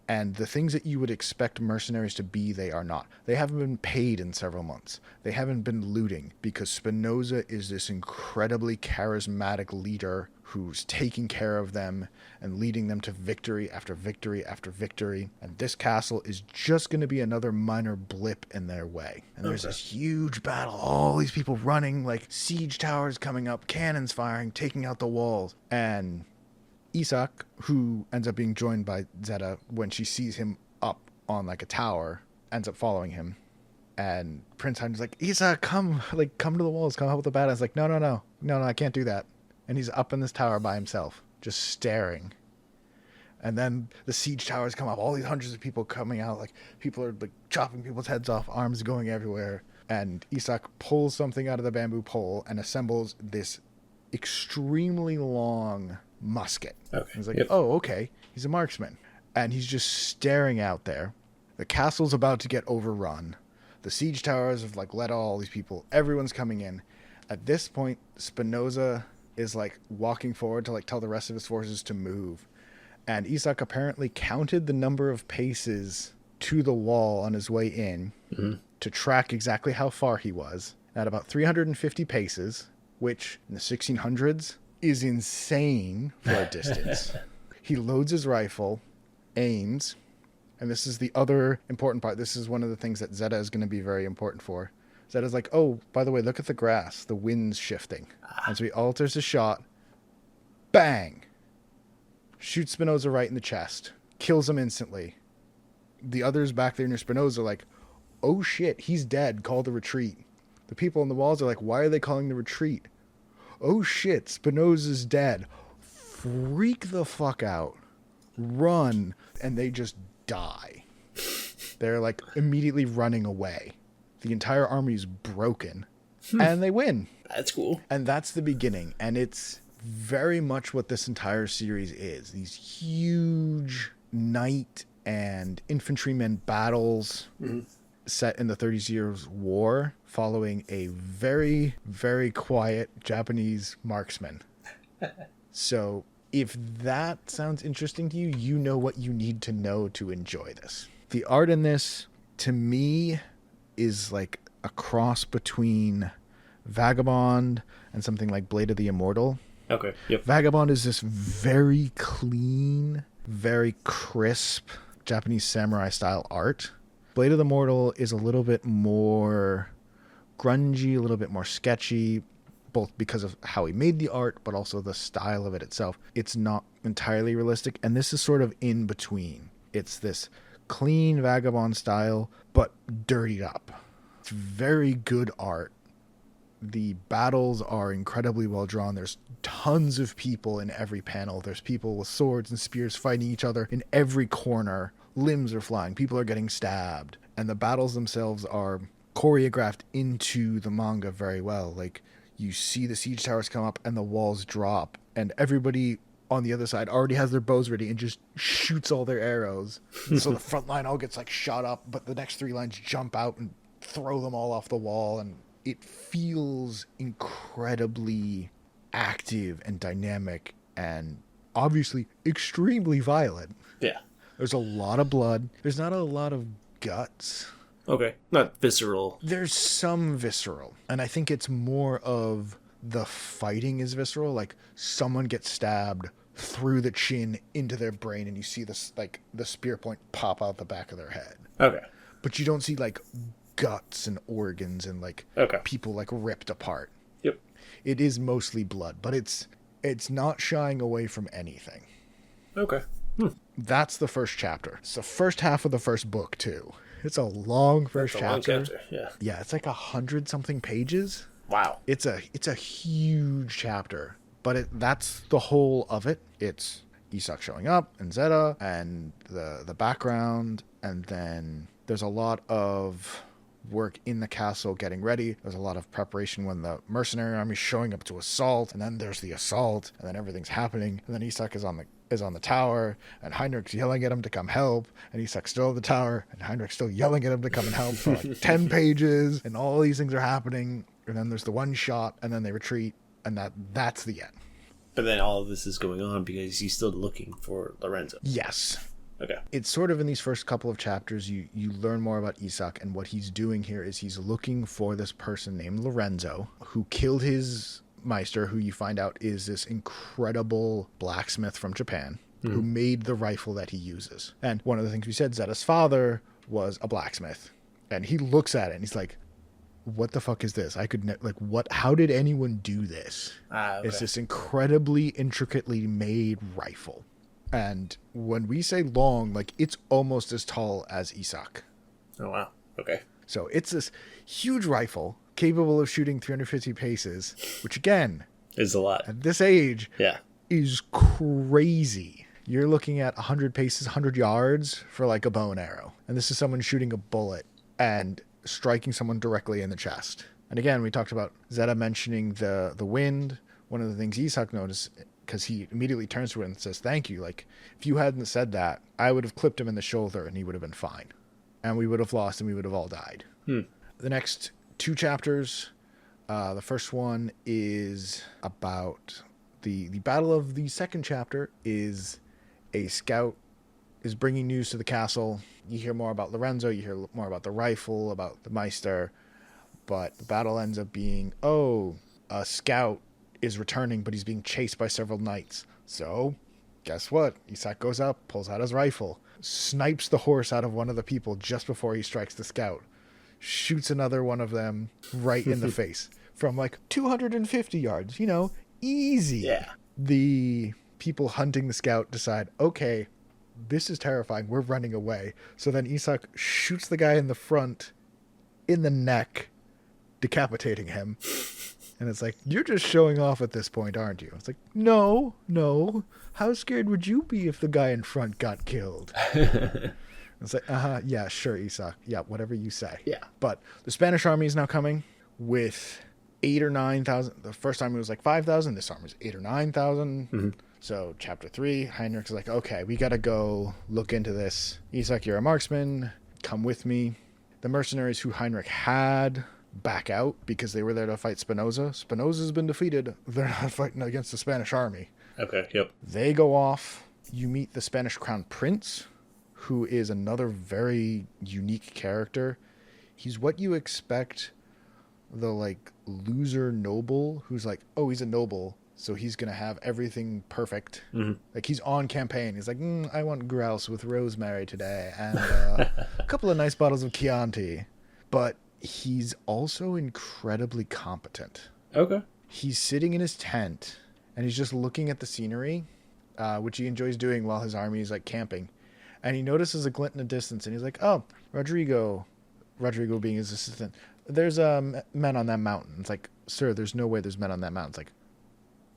and the things that you would expect mercenaries to be, they are not. They haven't been paid in several months. They haven't been looting because Spinoza is this incredibly charismatic leader who's taking care of them and leading them to victory after victory after victory. And this castle is just going to be another minor blip in their way. And there's this huge battle, all these people running, like siege towers coming up, cannons firing, taking out the walls. And Issak, who ends up being joined by Zeta when she sees him up on like a tower, ends up following him. And Prince Heinrich's like, Issak, come to the walls, come help with the battle. It's like, no, I can't do that. And he's up in this tower by himself, just staring. And then the siege towers come up, all these hundreds of people coming out, like people are like chopping people's heads off, arms going everywhere. And Issak pulls something out of the bamboo pole and assembles this extremely long musket. Okay. He's like, oh, okay. He's a marksman. And he's just staring out there. The castle's about to get overrun. The siege towers have like let all these people. Everyone's coming in. At this point, Spinoza is like walking forward to like tell the rest of his forces to move. And Issak apparently counted the number of paces to the wall on his way in to track exactly how far he was. At about 350 paces, which in the 1600s is insane for a distance. He loads his rifle, aims, and this is the other important part. This is one of the things that Zeta is going to be very important for. Zeta's like, oh, by the way, look at the grass. The wind's shifting. And so he alters his shot. Bang! Shoots Spinoza right in the chest. Kills him instantly. The others back there near Spinoza are like, oh shit, he's dead. Call the retreat. The people on the walls are like, why are they calling the retreat? Oh shit, Spinoza's dead. Freak the fuck out. Run. And they just die. They're like immediately running away. The entire army is broken. And they win. That's cool. And that's the beginning. And it's very much what this entire series is. These huge knight and infantrymen battles set in the 30 Years' War, following a very, very quiet Japanese marksman. So if that sounds interesting to you, you know what you need to know to enjoy this. The art in this, to me, is like a cross between Vagabond and something like Blade of the Immortal. Okay, yep. Vagabond is this very clean, very crisp Japanese samurai style art. Blade of the Mortal is a little bit more grungy, a little bit more sketchy, both because of how he made the art, but also the style of it itself. It's not entirely realistic, and this is sort of in between. It's this clean vagabond style, but dirtied up. It's very good art. The battles are incredibly well drawn. There's tons of people in every panel. There's people with swords and spears fighting each other in every corner. Limbs are flying. People are getting stabbed. And the battles themselves are choreographed into the manga very well. Like, you see the siege towers come up and the walls drop, and everybody on the other side already has their bows ready and just shoots all their arrows. So the front line all gets like shot up, but the next three lines jump out and throw them all off the wall, and it feels incredibly active and dynamic and obviously extremely violent. Yeah. There's a lot of blood. There's not a lot of guts. Okay. Not visceral. There's some visceral. And I think it's more of the fighting is visceral. Like, someone gets stabbed through the chin into their brain, and you see this, like, the spear point pop out the back of their head. Okay. But you don't see, like, guts and organs and, like, people, like, ripped apart. Yep. It is mostly blood, but it's not shying away from anything. Okay. That's the first chapter. It's the first half of the first book, too. It's a long first chapter. Long chapter. Yeah. Yeah, it's like 100-something pages. Wow. It's a huge chapter, but that's the whole of it. It's Issak showing up and Zeta and the background, and then there's a lot of work in the castle getting ready. There's a lot of preparation when the mercenary army is showing up to assault, and then there's the assault, and then everything's happening, and then Issak is on the tower, and Heinrich's yelling at him to come help, and Isak's still at the tower, and Heinrich's still yelling at him to come and help for like 10 pages, and all these things are happening, and then there's the one shot, and then they retreat, and that's the end. But then all of this is going on because he's still looking for Lorenzo. Yes. Okay. It's sort of in these first couple of chapters, you learn more about Issak, and what he's doing here is he's looking for this person named Lorenzo, who killed his Meister, who you find out is this incredible blacksmith from Japan, who made the rifle that he uses. And one of the things we said, Zeta's father was a blacksmith, and he looks at it and he's like, what the fuck is this? How did anyone do this? Okay. It's this incredibly intricately made rifle. And when we say long, like, it's almost as tall as Issak. Oh, wow. Okay. So it's this huge rifle capable of shooting 350 paces, which again is a lot at this age. Yeah. Is crazy. You're looking at 100 paces, 100 yards for like a bow and arrow. And this is someone shooting a bullet and striking someone directly in the chest. And again, we talked about Zeta mentioning the wind. One of the things Issak noticed, because he immediately turns to it and says, thank you. Like, if you hadn't said that, I would have clipped him in the shoulder and he would have been fine. And we would have lost and we would have all died. The next 2 chapters, the first one is about the battle of the second chapter is a scout is bringing news to the castle. You hear more about Lorenzo, you hear more about the rifle, about the Meister, but the battle ends up being, a scout is returning, but he's being chased by several knights. So, guess what? Issak goes up, pulls out his rifle, snipes the horse out of one of the people just before he strikes the scout, shoots another one of them right in the face from like 250 yards, easy. Yeah. The people hunting the scout decide, okay, this is terrifying, we're running away. So then Issak shoots the guy in the front in the neck, decapitating him. And it's like, you're just showing off at this point, aren't you? It's like, no. How scared would you be if the guy in front got killed? It's like, yeah, sure, Issak. Yeah, whatever you say. Yeah. But the Spanish army is now coming with 8,000 or 9,000. The first time it was like 5,000. This army is 8,000 or 9,000. So chapter 3, Heinrich's like, okay, we got to go look into this. Issak, you're a marksman. Come with me. The mercenaries who Heinrich had back out because they were there to fight Spinoza. Spinoza's been defeated. They're not fighting against the Spanish army. Okay, yep. They go off. You meet the Spanish crown prince, who is another very unique character. He's what you expect the, like, loser noble who's like, oh, he's a noble, So he's going to have everything perfect. Mm-hmm. Like, he's on campaign. He's like, I want grouse with rosemary today and a couple of nice bottles of Chianti. But he's also incredibly competent. Okay. He's sitting in his tent and he's just looking at the scenery, which he enjoys doing while his army is like camping. And he notices a glint in the distance and he's like, oh, Rodrigo being his assistant, there's men on that mountain. It's like, sir, there's no way there's men on that mountain. It's like,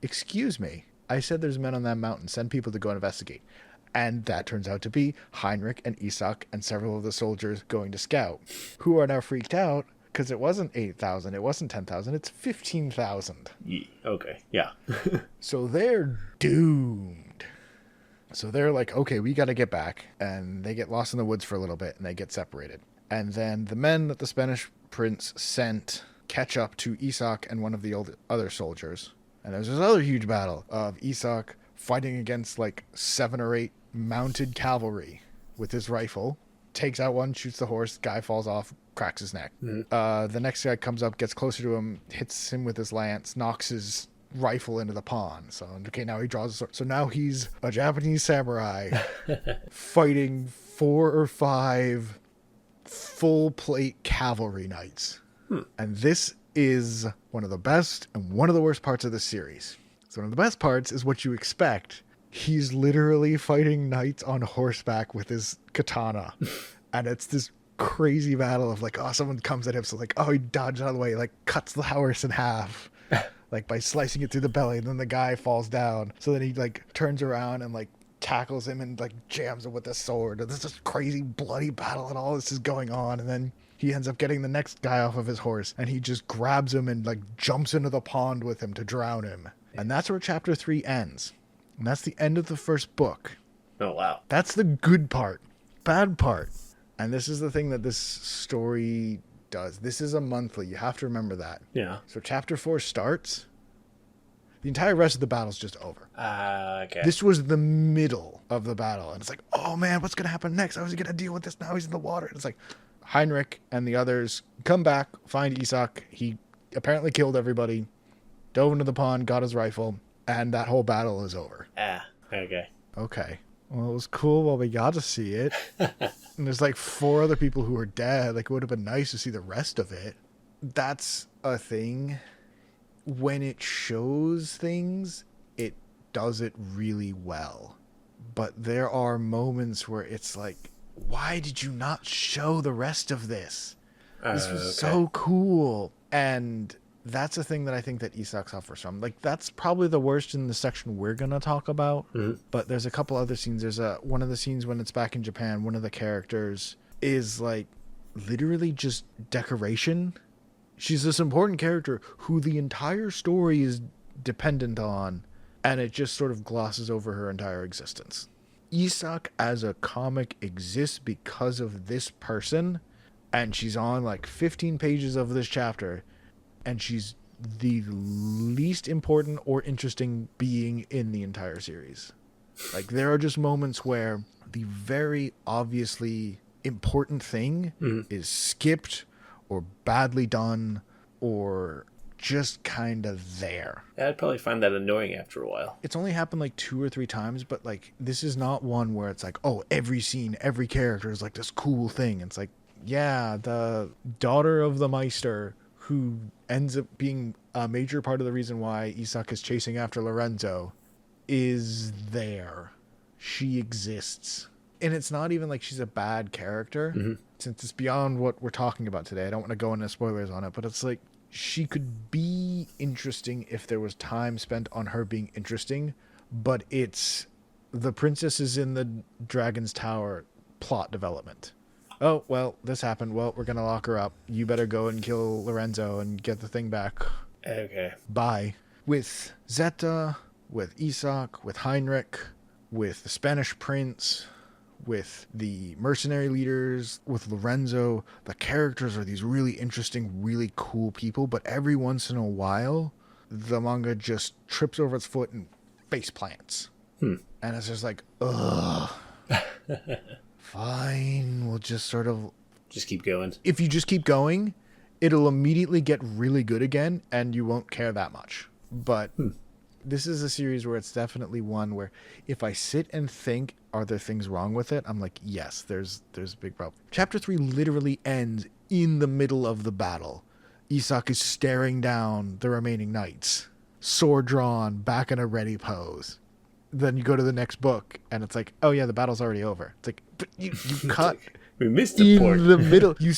excuse me, I said there's men on that mountain. Send people to go investigate. And that turns out to be Heinrich and Issak and several of the soldiers going to scout, who are now freaked out because it wasn't 8,000, it wasn't 10,000, it's 15,000. Okay, yeah. So they're doomed. So they're like, okay, we got to get back. And they get lost in the woods for a little bit and they get separated. And then the men that the Spanish prince sent catch up to Issak and one of the other soldiers. And there's this other huge battle of Issak fighting against like 7 or 8 mounted cavalry with his rifle. Takes out one, shoots the horse, guy falls off, cracks his neck. Mm-hmm. The next guy comes up, gets closer to him, hits him with his lance, knocks his rifle into the pond. So, okay, now he draws a sword. So now he's a Japanese samurai fighting 4 or 5 full plate cavalry knights. And this is one of the best and one of the worst parts of the series. So one of the best parts is what you expect. He's literally fighting knights on horseback with his katana. And it's this crazy battle of like, oh, someone comes at him. So like, oh, he dodges out of the way, like cuts the horse in half, like by slicing it through the belly. And then the guy falls down. So then he like turns around and like tackles him and like jams him with a sword. And there's this crazy bloody battle and all this is going on. And then he ends up getting the next guy off of his horse and he just grabs him and like jumps into the pond with him to drown him. And that's where chapter 3 ends. And that's the end of the first book. Oh, wow. That's the good part. Bad part. And this is the thing that this story does. This is a monthly. You have to remember that. Yeah. So chapter 4 starts. The entire rest of the battle's just over. Okay. This was the middle of the battle. And it's like, oh man, what's going to happen next? How is he going to deal with this now? He's in the water. And it's like, Heinrich and the others come back, find Issak. He apparently killed everybody, dove into the pond, got his rifle, and that whole battle is over. Okay. Okay. Well, it was cool while we got to see it. And there's like 4 other people who are dead. Like, it would have been nice to see the rest of it. That's a thing. When it shows things, it does it really well. But there are moments where it's like, why did you not show the rest of this? This was so cool. And that's a thing that I think that Issak suffers from. Like, that's probably the worst in the section we're going to talk about. Mm-hmm. But there's a couple other scenes. There's one of the scenes when it's back in Japan, one of the characters is like literally just decoration. She's this important character who the entire story is dependent on, and it just sort of glosses over her entire existence. Issak as a comic exists because of this person, and she's on like 15 pages of this chapter, and she's the least important or interesting being in the entire series. Like, there are just moments where the very obviously important thing is skipped or badly done or just kind of there. I'd probably find that annoying after a while. It's only happened like 2 or 3 times, but like, this is not one where it's like, oh, every scene, every character is like this cool thing. It's like, yeah, the daughter of the Meister, who ends up being a major part of the reason why Issak is chasing after Lorenzo, is there. She exists. And it's not even like she's a bad character. Since it's beyond what we're talking about today, I don't want to go into spoilers on it, but it's like, she could be interesting if there was time spent on her being interesting, but it's the princess is in the Dragon's Tower plot development. Oh, well, this happened. Well, we're going to lock her up. You better go and kill Lorenzo and get the thing back. Okay. Bye. With Zeta, with Issak, with Heinrich, with the Spanish prince, with the mercenary leaders, with Lorenzo, the characters are these really interesting, really cool people, but every once in a while, the manga just trips over its foot and face plants. And it's just like, ugh. Fine, we'll just sort of... Just keep going. If you just keep going, it'll immediately get really good again, and you won't care that much. But this is a series where it's definitely one where if I sit and think, are there things wrong with it? I'm like, yes, there's a big problem. Chapter 3 literally ends in the middle of the battle. Issak is staring down the remaining knights, sword drawn, back in a ready pose. Then you go to the next book, and it's like, oh yeah, the battle's already over. It's like, but you cut we missed the in part. the middle. You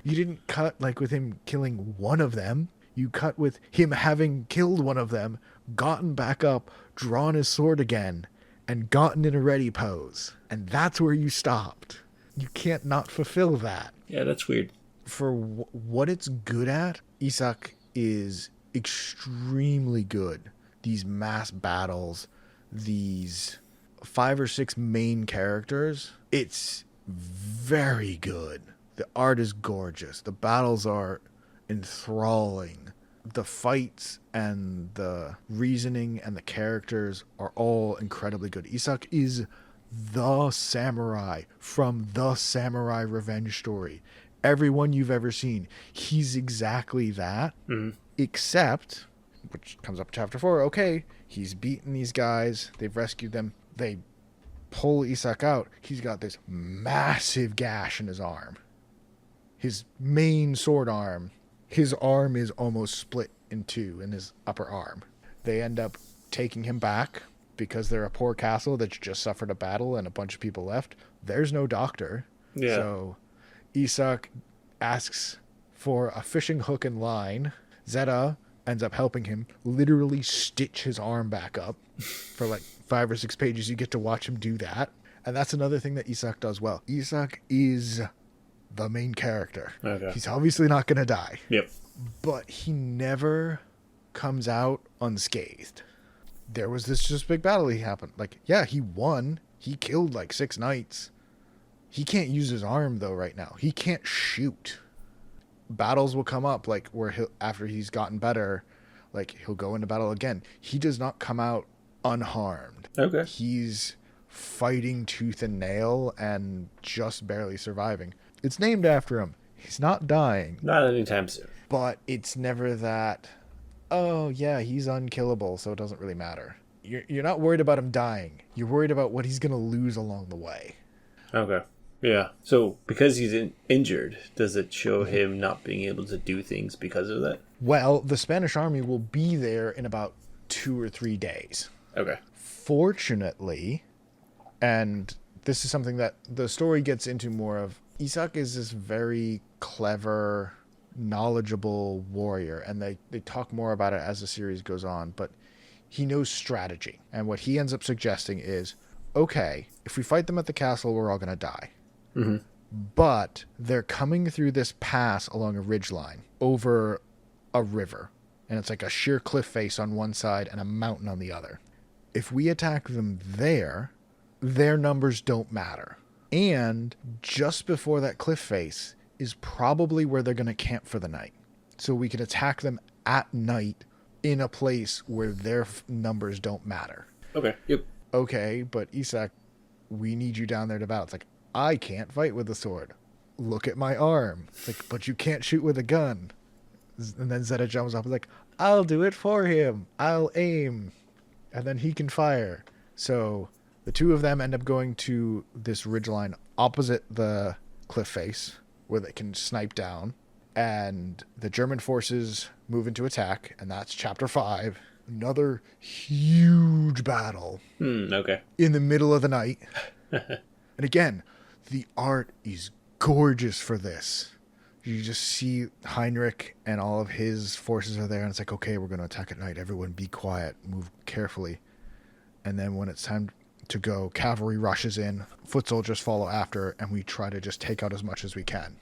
didn't cut like with him killing one of them. You cut with him having killed one of them, gotten back up, drawn his sword again, and gotten in a ready pose. And that's where you stopped. You can't not fulfill that. Yeah, that's weird. For what it's good at, Issak is extremely good. These mass battles, these 5 or 6 main characters, it's very good. The art is gorgeous. The battles are enthralling. The fights and the reasoning and the characters are all incredibly good. Issak is the samurai from the Samurai Revenge Story. Everyone you've ever seen, he's exactly that. Except, which comes up chapter 4, okay, he's beaten these guys, they've rescued them, they pull Issak out, he's got this massive gash in his arm. His main sword arm, his arm is almost split in two in his upper arm. They end up taking him back because they're a poor castle that's just suffered a battle and a bunch of people left. There's no doctor. Yeah. So Issak asks for a fishing hook and line. Zeta ends up helping him literally stitch his arm back up. For like 5 or 6 pages, you get to watch him do that. And that's another thing that Issak does well. Issak is the main character. Okay. He's obviously not going to die. Yep. But he never comes out unscathed. There was this just big battle he happened. Like, yeah, he won. He killed like 6 knights. He can't use his arm though right now. He can't shoot. Battles will come up like where after he's gotten better, like he'll go into battle again. He does not come out unharmed. Okay. He's fighting tooth and nail and just barely surviving. It's named after him. He's not dying. Not anytime soon. But it's never that, oh yeah, he's unkillable, so it doesn't really matter. You're not worried about him dying. You're worried about what he's going to lose along the way. Okay. Yeah. So because he's injured, does it show him not being able to do things because of that? Well, the Spanish army will be there in about 2 or 3 days. Okay. Fortunately, and this is something that the story gets into more of, Issak is this very clever, knowledgeable warrior, and they talk more about it as the series goes on, but he knows strategy. And what he ends up suggesting is, okay, if we fight them at the castle, we're all going to die. Mm-hmm. But they're coming through this pass along a ridgeline over a river. And it's like a sheer cliff face on one side and a mountain on the other. If we attack them there, their numbers don't matter. And just before that cliff face is probably where they're going to camp for the night. So we can attack them at night in a place where their numbers don't matter. Okay. Yep. Okay, but Issak, we need you down there to battle. It's like, I can't fight with a sword. Look at my arm. It's like, but you can't shoot with a gun. And then Zeta jumps up and is like, I'll do it for him. I'll aim. And then he can fire. So the two of them end up going to this ridgeline opposite the cliff face where they can snipe down. And the German forces move into attack. And that's chapter 5. Another huge battle. Okay. In the middle of the night. And again, the art is gorgeous for this. You just see Heinrich and all of his forces are there, and it's like, okay, we're going to attack at night. Everyone be quiet, move carefully. And then when it's time to go, cavalry rushes in, foot soldiers follow after, and we try to just take out as much as we can.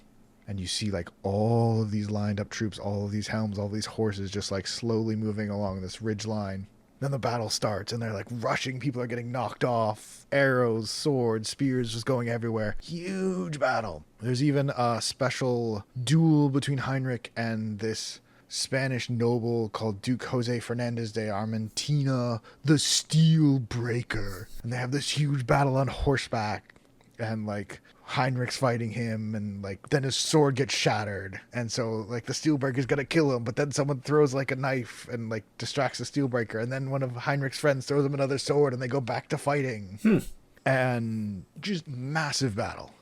And you see like all of these lined up troops, all of these helms, all these horses just like slowly moving along this ridge line. Then the battle starts and they're like rushing. People are getting knocked off. Arrows, swords, spears just going everywhere. Huge battle. There's even a special duel between Heinrich and this Spanish noble called Duke Jose Fernandez de Armentina, the Steel Breaker. And they have this huge battle on horseback. And like Heinrich's fighting him, and like then his sword gets shattered, and so like the Steelbreaker's gonna kill him, but then someone throws like a knife and like distracts the Steelbreaker, and then one of Heinrich's friends throws him another sword, and they go back to fighting. And just massive battle.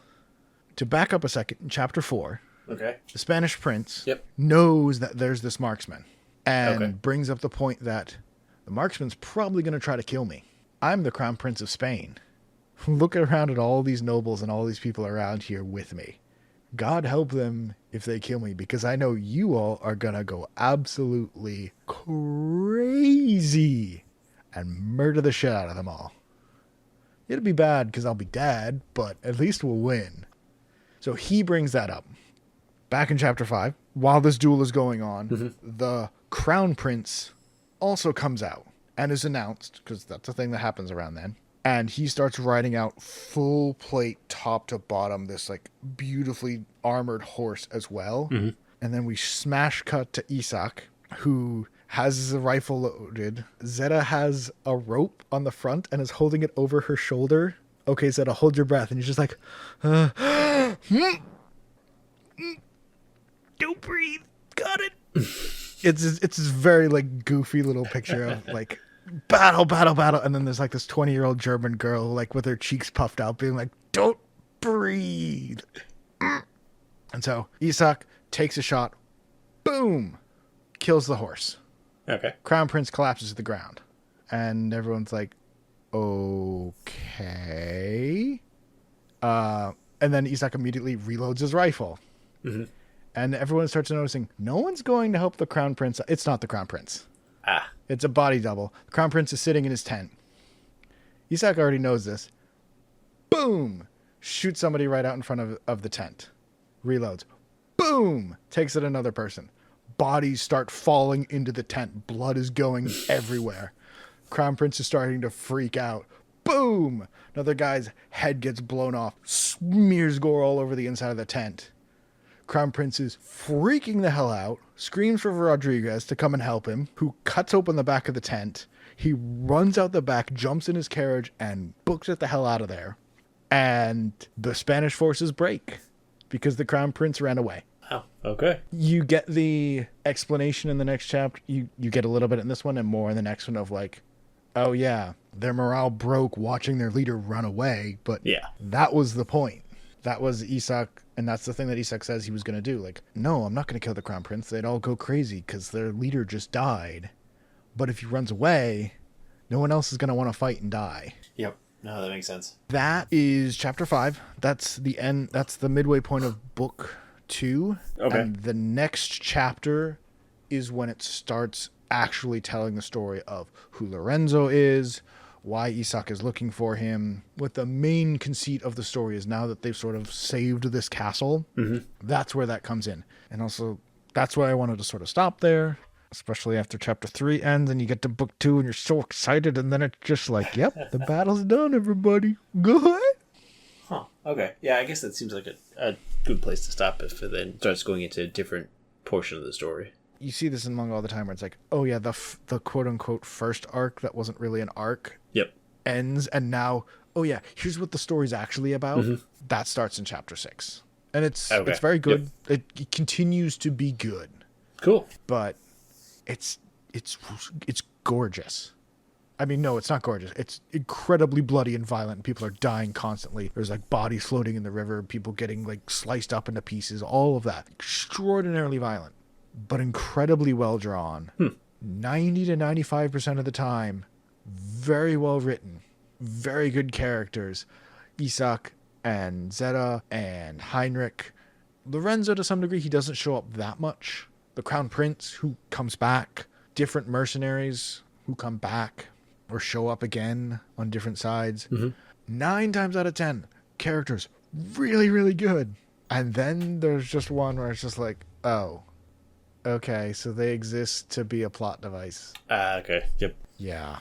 To back up a second, in chapter 4, okay, the Spanish prince yep, knows that there's this marksman, and okay, brings up the point that the marksman's probably going to try to kill me. I'm the crown prince of Spain. Look around at all these nobles and all these people around here with me. God help them if they kill me, because I know you all are going to go absolutely crazy and murder the shit out of them all. It'll be bad because I'll be dead, but at least we'll win. So he brings that up. Back in chapter 5, while this duel is going on, the crown prince also comes out and is announced, because that's a thing that happens around then. And he starts riding out full plate, top to bottom, this like beautifully armored horse as well. And then we smash cut to Issak, who has his rifle loaded. Zeta has a rope on the front and is holding it over her shoulder. Okay, Zeta, hold your breath. And you're just like, don't breathe. Got it. It's this very like goofy little picture of like battle. And then there's like this 20-year-old German girl like with her cheeks puffed out being like, don't breathe. And so Issak takes a shot. Boom. Kills the horse. okay. Crown Prince collapses to the ground. And everyone's like, okay. And then Issak immediately reloads his rifle. And everyone starts noticing no one's going to help the Crown Prince. It's not the Crown Prince. It's a body double. The Crown Prince is sitting in his tent. Issak already knows this. Boom! Shoots somebody right out in front of the tent. Reloads. Boom! Takes it another person. Bodies start falling into the tent. Blood is going everywhere. Crown Prince is starting to freak out. Boom! Another guy's head gets blown off. Smears gore all over the inside of the tent. Crown Prince is freaking the hell out. Screams for Rodriguez to come and help him, who cuts open the back of the tent. He runs out the back, jumps in his carriage, and books it the hell out of there. And the Spanish forces break because the Crown Prince ran away. Oh, okay. You get the explanation in the next chapter. You get a little bit in this one and more in the next one of like, oh yeah, their morale broke watching their leader run away, but yeah, that was the point. That was Issak, and that's the thing that Issak says he was going to do. Like, no, I'm not going to kill the Crown Prince. They'd all go crazy because their leader just died. But if he runs away, no one else is going to want to fight and die. Yep. No, that makes sense. That is chapter 5. That's the end. That's the midway point of book 2. Okay. And the next chapter is when it starts actually telling the story of who Lorenzo is, why Issak is looking for him. What the main conceit of the story is now that they've sort of saved this castle, that's where that comes in. And also, that's why I wanted to sort of stop there, especially after chapter 3 ends and you get to book 2 and you're so excited, and then it's just like, yep, the battle's done, everybody. Go ahead. Huh. Okay. Yeah, I guess that seems like a good place to stop if it then starts going into a different portion of the story. You see this in manga all the time where it's like, oh yeah, the quote-unquote first arc that wasn't really an arc ends, and now, oh yeah, here's what the story's actually about. That starts in chapter 6. And it's very good. Yep. It continues to be good. Cool. But it's gorgeous. I mean, no, it's not gorgeous. It's incredibly bloody and violent. People are dying constantly. There's like bodies floating in the river, people getting like sliced up into pieces, all of that. Extraordinarily violent, but incredibly well drawn. 90 to 95% of the time, very well written, very good characters. Issak and Zeta and Heinrich. Lorenzo, to some degree, he doesn't show up that much. The Crown Prince, who comes back. Different mercenaries who come back or show up again on different sides. 9 times out of 10, characters really, really good. And then there's just one where it's just like, oh, okay, so they exist to be a plot device. Okay. Yep. Yeah.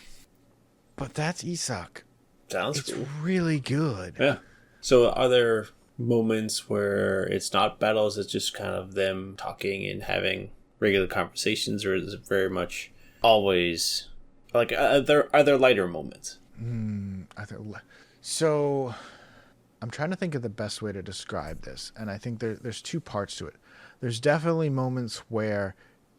But that's Issak. Sounds It's cool. really good. Yeah. So are there moments where it's not battles, it's just kind of them talking and having regular conversations, or is it very much always like are there lighter moments? So I'm trying to think of the best way to describe this, and I think there's two parts to it. There's definitely moments where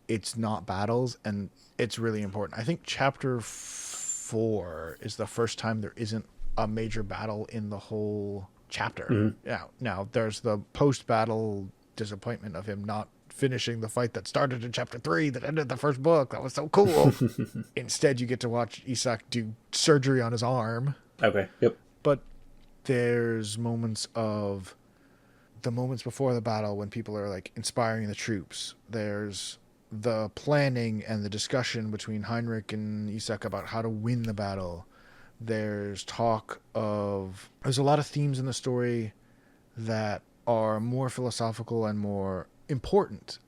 it's not battles, and it's really important. I think chapter 4 is the first time there isn't a major battle in the whole chapter. Mm-hmm. Now there's the post-battle disappointment of him not finishing the fight that started in chapter 3 that ended the first book. That was so cool. Instead, you get to watch Issak do surgery on his arm. Okay, yep. But there's moments before the battle when people are like inspiring the troops. There's the planning and the discussion between Heinrich and Issak about how to win the battle. There's a lot of themes in the story that are more philosophical and more important.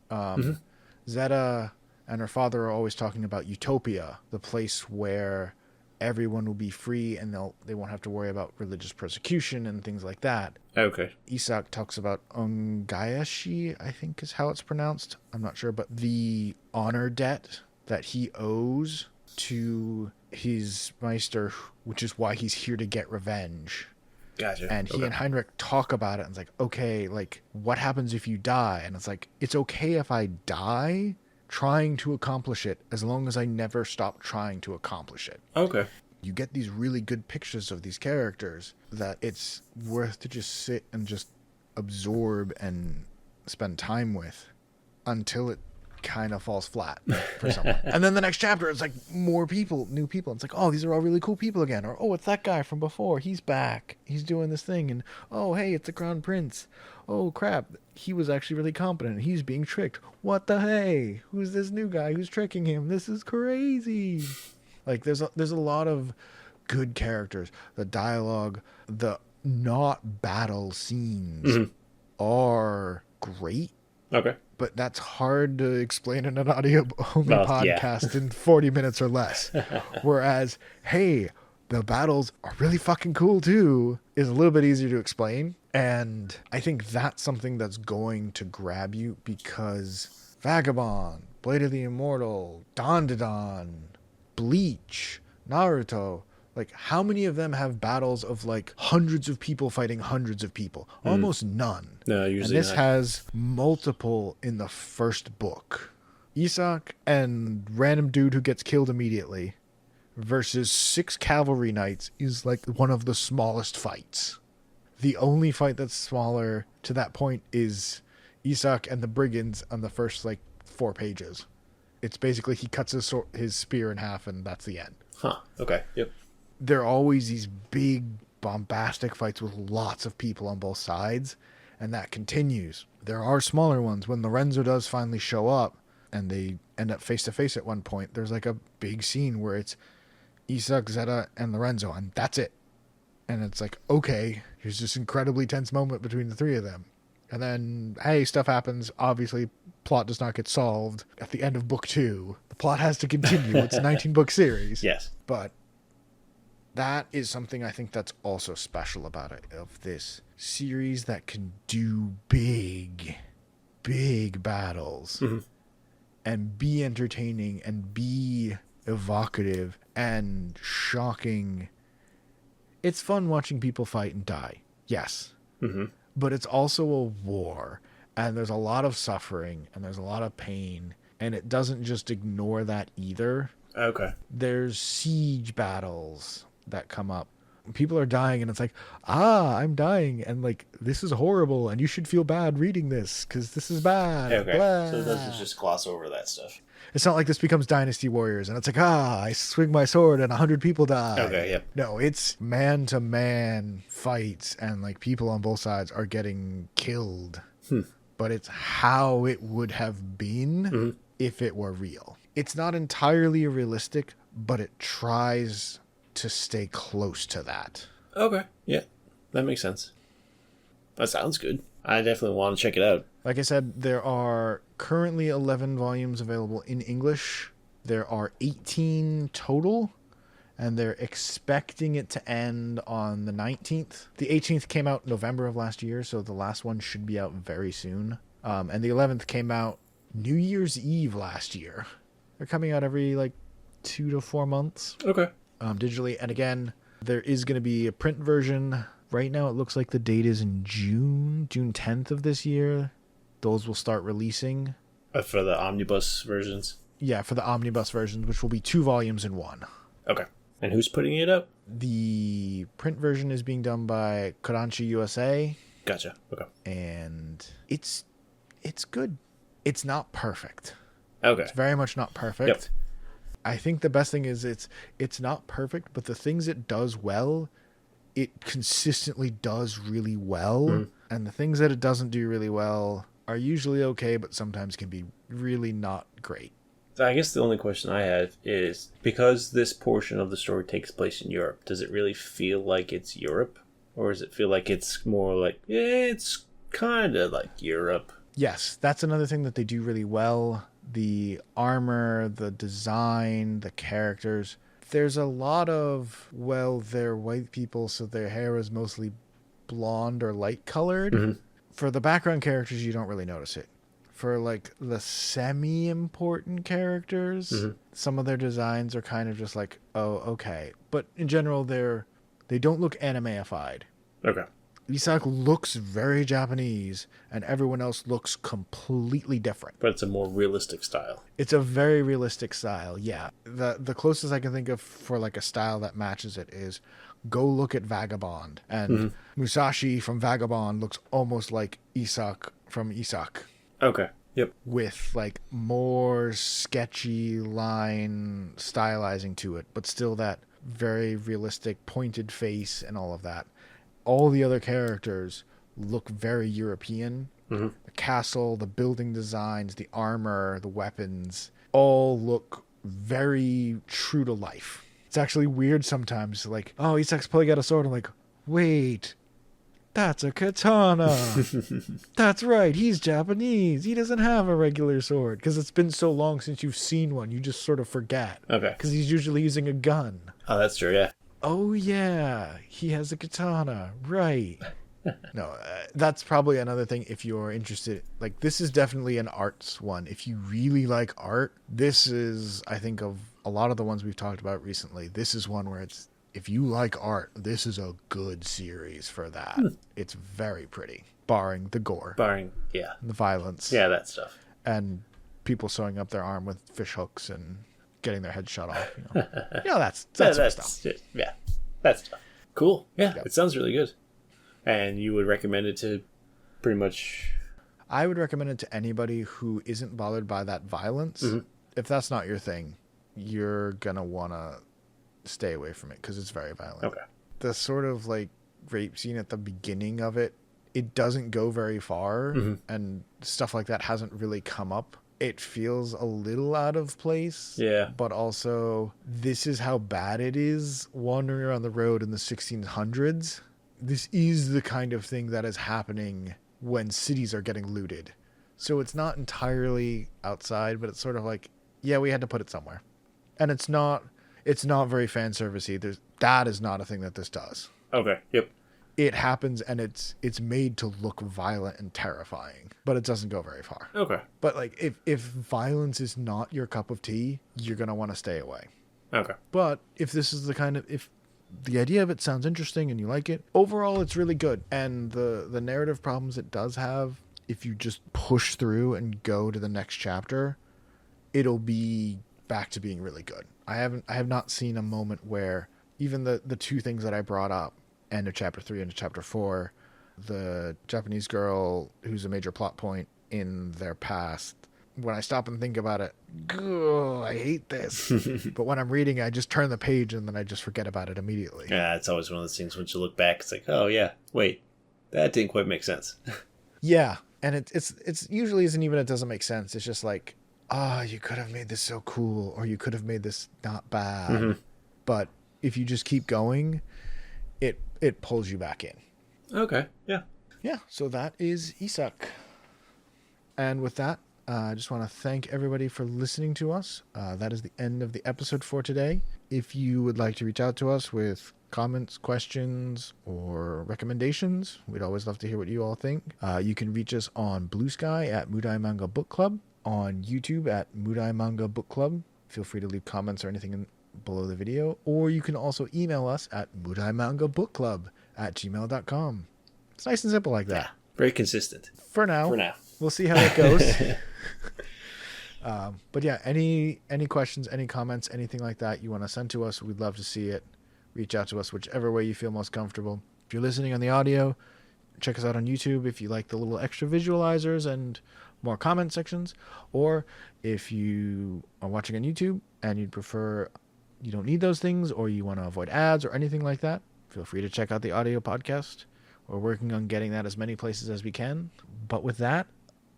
Zeta and her father are always talking about utopia, the place where everyone will be free and they won't have to worry about religious persecution and things like that. Okay. Issak talks about Ongayashi, I think is how it's pronounced. I'm not sure, but the honor debt that he owes to his Meister, which is why he's here to get revenge. Gotcha. And he and Heinrich talk about it, and it's like, okay, like, what happens if you die? And it's like, it's okay if I die trying to accomplish it, as long as I never stop trying to accomplish it. Okay. You get these really good pictures of these characters that it's worth to just sit and just absorb and spend time with until it kind of falls flat for someone. And then the next chapter, it's like more people, new people. It's like, oh, these are all really cool people again. Or, oh, it's that guy from before. He's back. He's doing this thing. And, oh, hey, it's the Crown Prince. Oh, crap. He was actually really competent. He's being tricked. What the hey? Who's this new guy who's tricking him? This is crazy. Like, there's a lot of good characters. The dialogue, the not battle scenes are great. Okay. But that's hard to explain in an audio-only podcast in 40 minutes or less. Whereas, hey, the battles are really fucking cool too, is a little bit easier to explain. And I think that's something that's going to grab you because Vagabond, Blade of the Immortal, Dandadan, Bleach, Naruto, like, how many of them have battles of, like, hundreds of people fighting hundreds of people? Almost none. No, usually And this not. has multiple in the first book. Issak and random dude who gets killed immediately versus 6 cavalry knights is, like, one of the smallest fights. The only fight that's smaller to that point is Issak and the brigands on the first, like, 4 pages. It's basically he cuts his spear in half and that's the end. Huh. Okay. Yep. There are always these big bombastic fights with lots of people on both sides, and that continues. There are smaller ones. When Lorenzo does finally show up and they end up face to face at one point, there's like a big scene where it's Issak, Zeta, and Lorenzo, and that's it. And it's like, okay, here's this incredibly tense moment between the 3 of them. And then, hey, stuff happens. Obviously, plot does not get solved at the end of book 2. The plot has to continue. It's a 19-book series. Yes. But that is something I think that's also special about it, of this series that can do big battles and be entertaining and be evocative and shocking. It's fun watching people fight and die. Yes. But it's also a war, and there's a lot of suffering and there's a lot of pain, and it doesn't just ignore that either. Okay. There's siege battles that come up. People are dying and it's like, I'm dying and like, this is horrible and you should feel bad reading this because this is bad. Okay. Blah. So it doesn't just gloss over that stuff. It's not like this becomes Dynasty Warriors and it's like, I swing my sword and 100 people die. Okay, yep. No, it's man-to-man fights and like people on both sides are getting killed. But it's how it would have been if it were real. It's not entirely realistic, but it tries to stay close to that. Okay, yeah, that makes sense. That sounds good. I definitely want to check it out. Like I said, there are currently 11 volumes available in English. There are 18 total, and they're expecting it to end on the 19th. The 18th came out November of last year, so the last one should be out very soon. And the 11th came out New Year's Eve last year. They're coming out every, 2 to 4 months. Okay. Digitally. And again, there is going to be a print version Right now, it looks like the date is in June 10th of this year. Those will start releasing. For the omnibus versions? Yeah, for the omnibus versions, which will be 2 volumes in one. Okay. And who's putting it up? The print version is being done by Kodansha USA. Gotcha. Okay. And it's good. It's not perfect. Okay. It's very much not perfect. Yep. I think the best thing is it's not perfect, but the things it does well, it consistently does really well. Mm. And the things that it doesn't do really well are usually okay, but sometimes can be really not great. So I guess the only question I have is, because this portion of the story takes place in Europe, does it really feel like it's Europe? Or does it feel like it's more like, it's kind of like Europe? Yes, that's another thing that they do really well. The armor, the design, the characters. There's a lot of, well, they're white people, so their hair is mostly blonde or light colored. Mm-hmm. For the background characters, you don't really notice it. For like the semi-important characters, mm-hmm. some of their designs are kind of just like, oh, okay. But in general, they don't look anime-ified. Okay. Issak looks very Japanese, and everyone else looks completely different. But it's a more realistic style. It's a very realistic style, yeah. The closest I can think of for like a style that matches it is go look at Vagabond. And mm-hmm. Musashi from Vagabond looks almost like Issak from Issak. Okay. Yep. With like more sketchy line stylizing to it, but still that very realistic pointed face and all of that. All the other characters look very European. Mm-hmm. The castle, the building designs, the armor, the weapons, all look very true to life. It's actually weird sometimes. Like, oh, Issak's pulling out a sword. I'm like, wait, that's a katana. That's right. He's Japanese. He doesn't have a regular sword. Because it's been so long since you've seen one. You just sort of forget. Okay. Because he's usually using a gun. Oh, that's true, yeah. Oh, yeah, he has a katana, right. No, that's probably another thing if you're interested. Like, this is definitely an arts one. If you really like art, this is, I think, of a lot of the ones we've talked about recently, this is one where it's, if you like art, this is a good series for that. It's very pretty, barring the gore. Barring, yeah. The violence. Yeah, that stuff. And people sewing up their arm with fish hooks and getting their head shot off. That's stuff. Yeah, that's stuff. Cool. Yeah, yep. It sounds really good. And you would recommend it to pretty much... I would recommend it to anybody who isn't bothered by that violence. Mm-hmm. If that's not your thing, you're going to want to stay away from it because it's very violent. Okay. The sort of like rape scene at the beginning of it, it doesn't go very far, mm-hmm. and stuff like that hasn't really come up. It feels a little out of place. Yeah. But also, this is how bad it is wandering around the road in the 1600s. This is the kind of thing that is happening when cities are getting looted. So it's not entirely outside, but it's sort of like, yeah, we had to put it somewhere. And it's not very fan servicey. That is not a thing that this does. Okay. Yep. It happens, and it's made to look violent and terrifying, but it doesn't go very far. Okay. But like, if violence is not your cup of tea, you're gonna want to stay away. Okay. But if this is if the idea of it sounds interesting and you like it, overall it's really good. And the narrative problems it does have, if you just push through and go to the next chapter, it'll be back to being really good. I have not seen a moment where even the two things that I brought up, end of chapter 3 and chapter 4, the Japanese girl who's a major plot point in their past, when I stop and think about it, I hate this. But when I'm reading, I just turn the page and then I just forget about it immediately. Yeah, it's always one of those things once you look back, it's like, oh yeah, wait, that didn't quite make sense. Yeah, and it's usually isn't even it doesn't make sense. It's just like, you could have made this so cool, or you could have made this not bad. Mm-hmm. But if you just keep going, it pulls you back in. Okay, yeah. Yeah, so that is Issak. And with that, I just want to thank everybody for listening to us. That is the end of the episode for today. If you would like to reach out to us with comments, questions, or recommendations, we'd always love to hear what you all think. You can reach us on Blue Sky at Mudai Manga Book Club, on YouTube at Mudai Manga Book Club. Feel free to leave comments or anything below the video, or you can also email us at mudaimangabookclub @gmail.com. It's nice and simple like that. Yeah, very consistent. For now. For now. We'll see how that goes. But yeah, any questions, any comments, anything like that you want to send to us, we'd love to see it. Reach out to us whichever way you feel most comfortable. If you're listening on the audio, check us out on YouTube if you like the little extra visualizers and more comment sections. Or if you are watching on YouTube and you'd prefer, you don't need those things, or you want to avoid ads or anything like that, feel free to check out the audio podcast. We're working on getting that as many places as we can. But with that,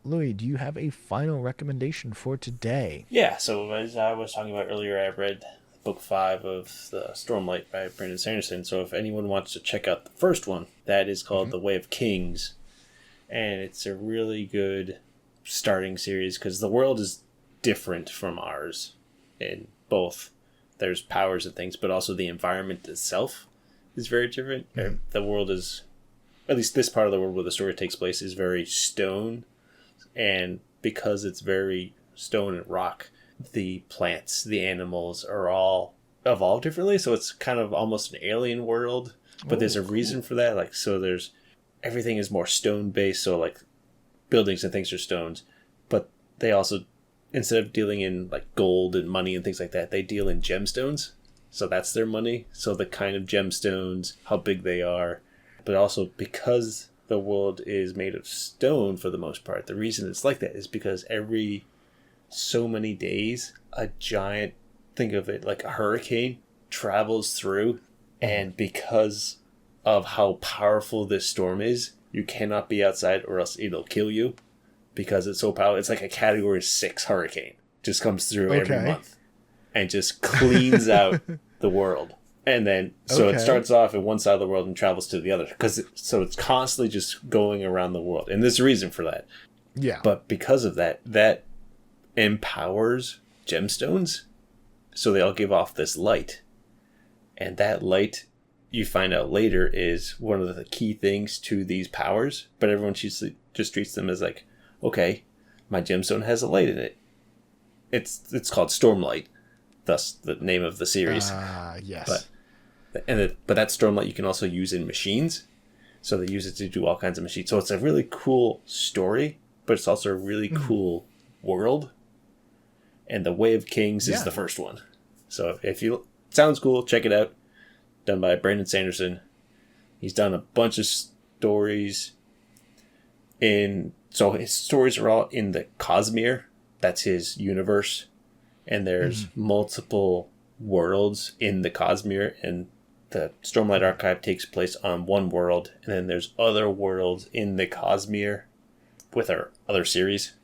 Louis, do you have a final recommendation for today? Yeah, so as I was talking about earlier, I read book 5 of the Stormlight by Brandon Sanderson. So if anyone wants to check out the first one, that is called The Way of Kings. And it's a really good starting series because the world is different from ours in both. There's powers and things, but also the environment itself is very different. The world is, at least this part of the world where the story takes place, is very stone. And because it's very stone and rock, the plants, the animals are all evolved differently. So it's kind of almost an alien world. But there's a reason for that. Like, so there's, everything is more stone based. So like buildings and things are stones. But they also, instead of dealing in like gold and money and things like that, they deal in gemstones. So that's their money. So the kind of gemstones, how big they are. But also because the world is made of stone for the most part. The reason it's like that is because every so many days, a giant, think of it like a hurricane, travels through. And because of how powerful this storm is, you cannot be outside or else it'll kill you. Because it's so powerful. It's like a category 6 hurricane. Just comes through every month. And just cleans out the world. And then, so it starts off in one side of the world and travels to the other. So it's constantly just going around the world. And there's a reason for that. Yeah. But because of that, that empowers gemstones. So they all give off this light. And that light, you find out later, is one of the key things to these powers. But everyone just treats them as like, okay, my gemstone has a light in it. It's called Stormlight. Thus the name of the series. Yes. But that Stormlight you can also use in machines. So they use it to do all kinds of machines. So it's a really cool story, but it's also a really cool world. And The Way of Kings is the first one. So if you sounds cool, check it out. Done by Brandon Sanderson. He's done a bunch of stories so his stories are all in the Cosmere. That's his universe. And there's multiple worlds in the Cosmere, and the Stormlight Archive takes place on one world, and then there's other worlds in the Cosmere with our other series.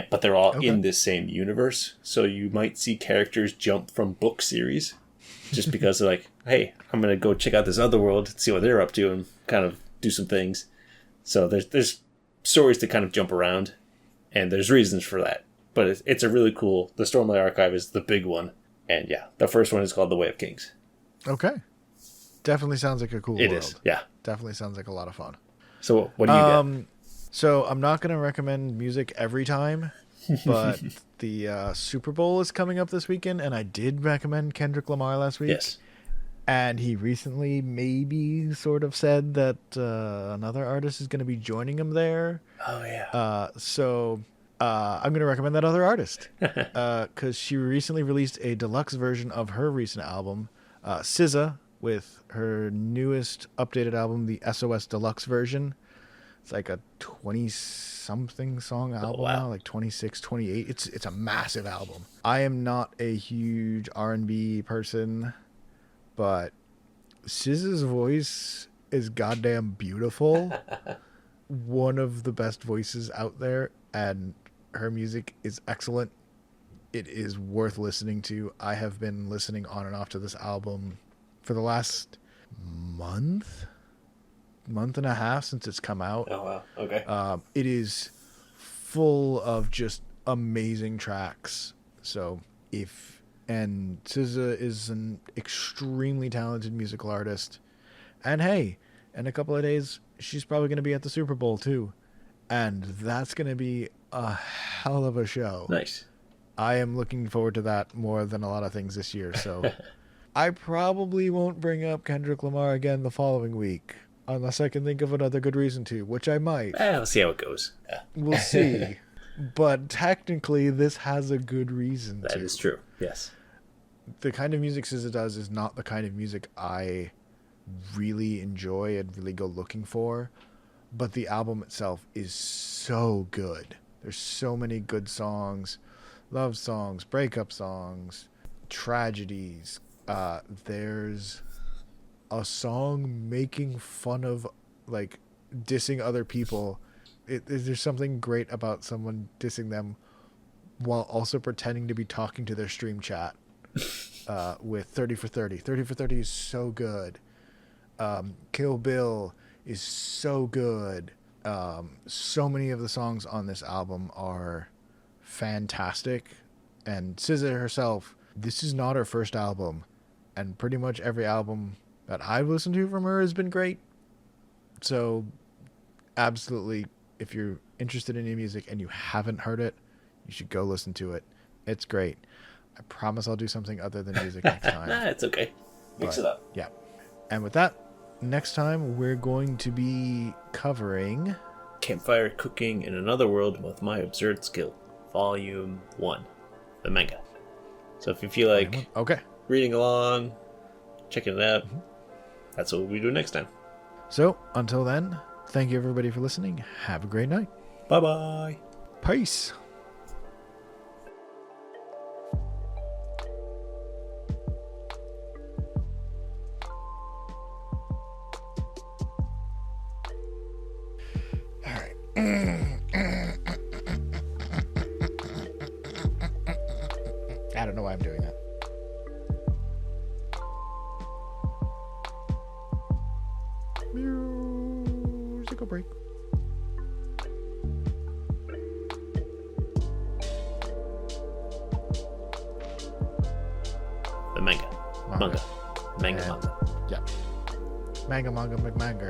But they're all in this same universe, so you might see characters jump from book series just because they're like, hey, I'm going to go check out this other world, see what they're up to, and kind of do some things. So there's stories to kind of jump around, and there's reasons for that. But it's a really cool... The Stormlight Archive is the big one. And yeah, the first one is called The Way of Kings. Okay. Definitely sounds like a cool world. It is, yeah. Definitely sounds like a lot of fun. So what do you get? So I'm not going to recommend music every time, but the Super Bowl is coming up this weekend, and I did recommend Kendrick Lamar last week. Yes. And he recently maybe sort of said that another artist is going to be joining him there. Oh, yeah. So I'm going to recommend that other artist because she recently released a deluxe version of her recent album, SZA, with her newest updated album, the SOS Deluxe version. It's like a 20-something song album now, like 26, 28. It's a massive album. I am not a huge R&B person, but SZA's voice is goddamn beautiful. One of the best voices out there, and her music is excellent. It is worth listening to. I have been listening on and off to this album for the last month and a half since it's come out. Oh, wow. Okay. It is full of just amazing tracks. So and SZA is an extremely talented musical artist. And hey, in a couple of days, she's probably going to be at the Super Bowl too. And that's going to be a hell of a show. Nice. I am looking forward to that more than a lot of things this year. So I probably won't bring up Kendrick Lamar again the following week, unless I can think of another good reason to, which I might. We'll see how it goes. Yeah. We'll see. But technically, this has a good reason to. That is true, yes. The kind of music SZA does is not the kind of music I really enjoy and really go looking for, but the album itself is so good. There's so many good songs, love songs, breakup songs, tragedies. There's a song making fun of, like, dissing other people. There's something great about someone dissing them while also pretending to be talking to their stream chat. With 30 for 30. 30 for 30 is so good. Kill Bill is so good. So many of the songs on this album are fantastic. And SZA herself, this is not her first album. And pretty much every album that I've listened to from her has been great. So, absolutely, if you're interested in new music and you haven't heard it, you should go listen to it. It's great. I promise I'll do something other than music next time. It's okay. Mix it up. Yeah. And with that, next time we're going to be covering Campfire Cooking in Another World with My Absurd Skill, Volume 1, the manga. So if you feel like reading along, checking it out, that's what we do next time. So, until then, thank you everybody for listening. Have a great night. Bye-bye. Peace. I don't know why I'm doing that. Musical break. The manga. Manga. Manga. Yeah. Manga, manga, manga.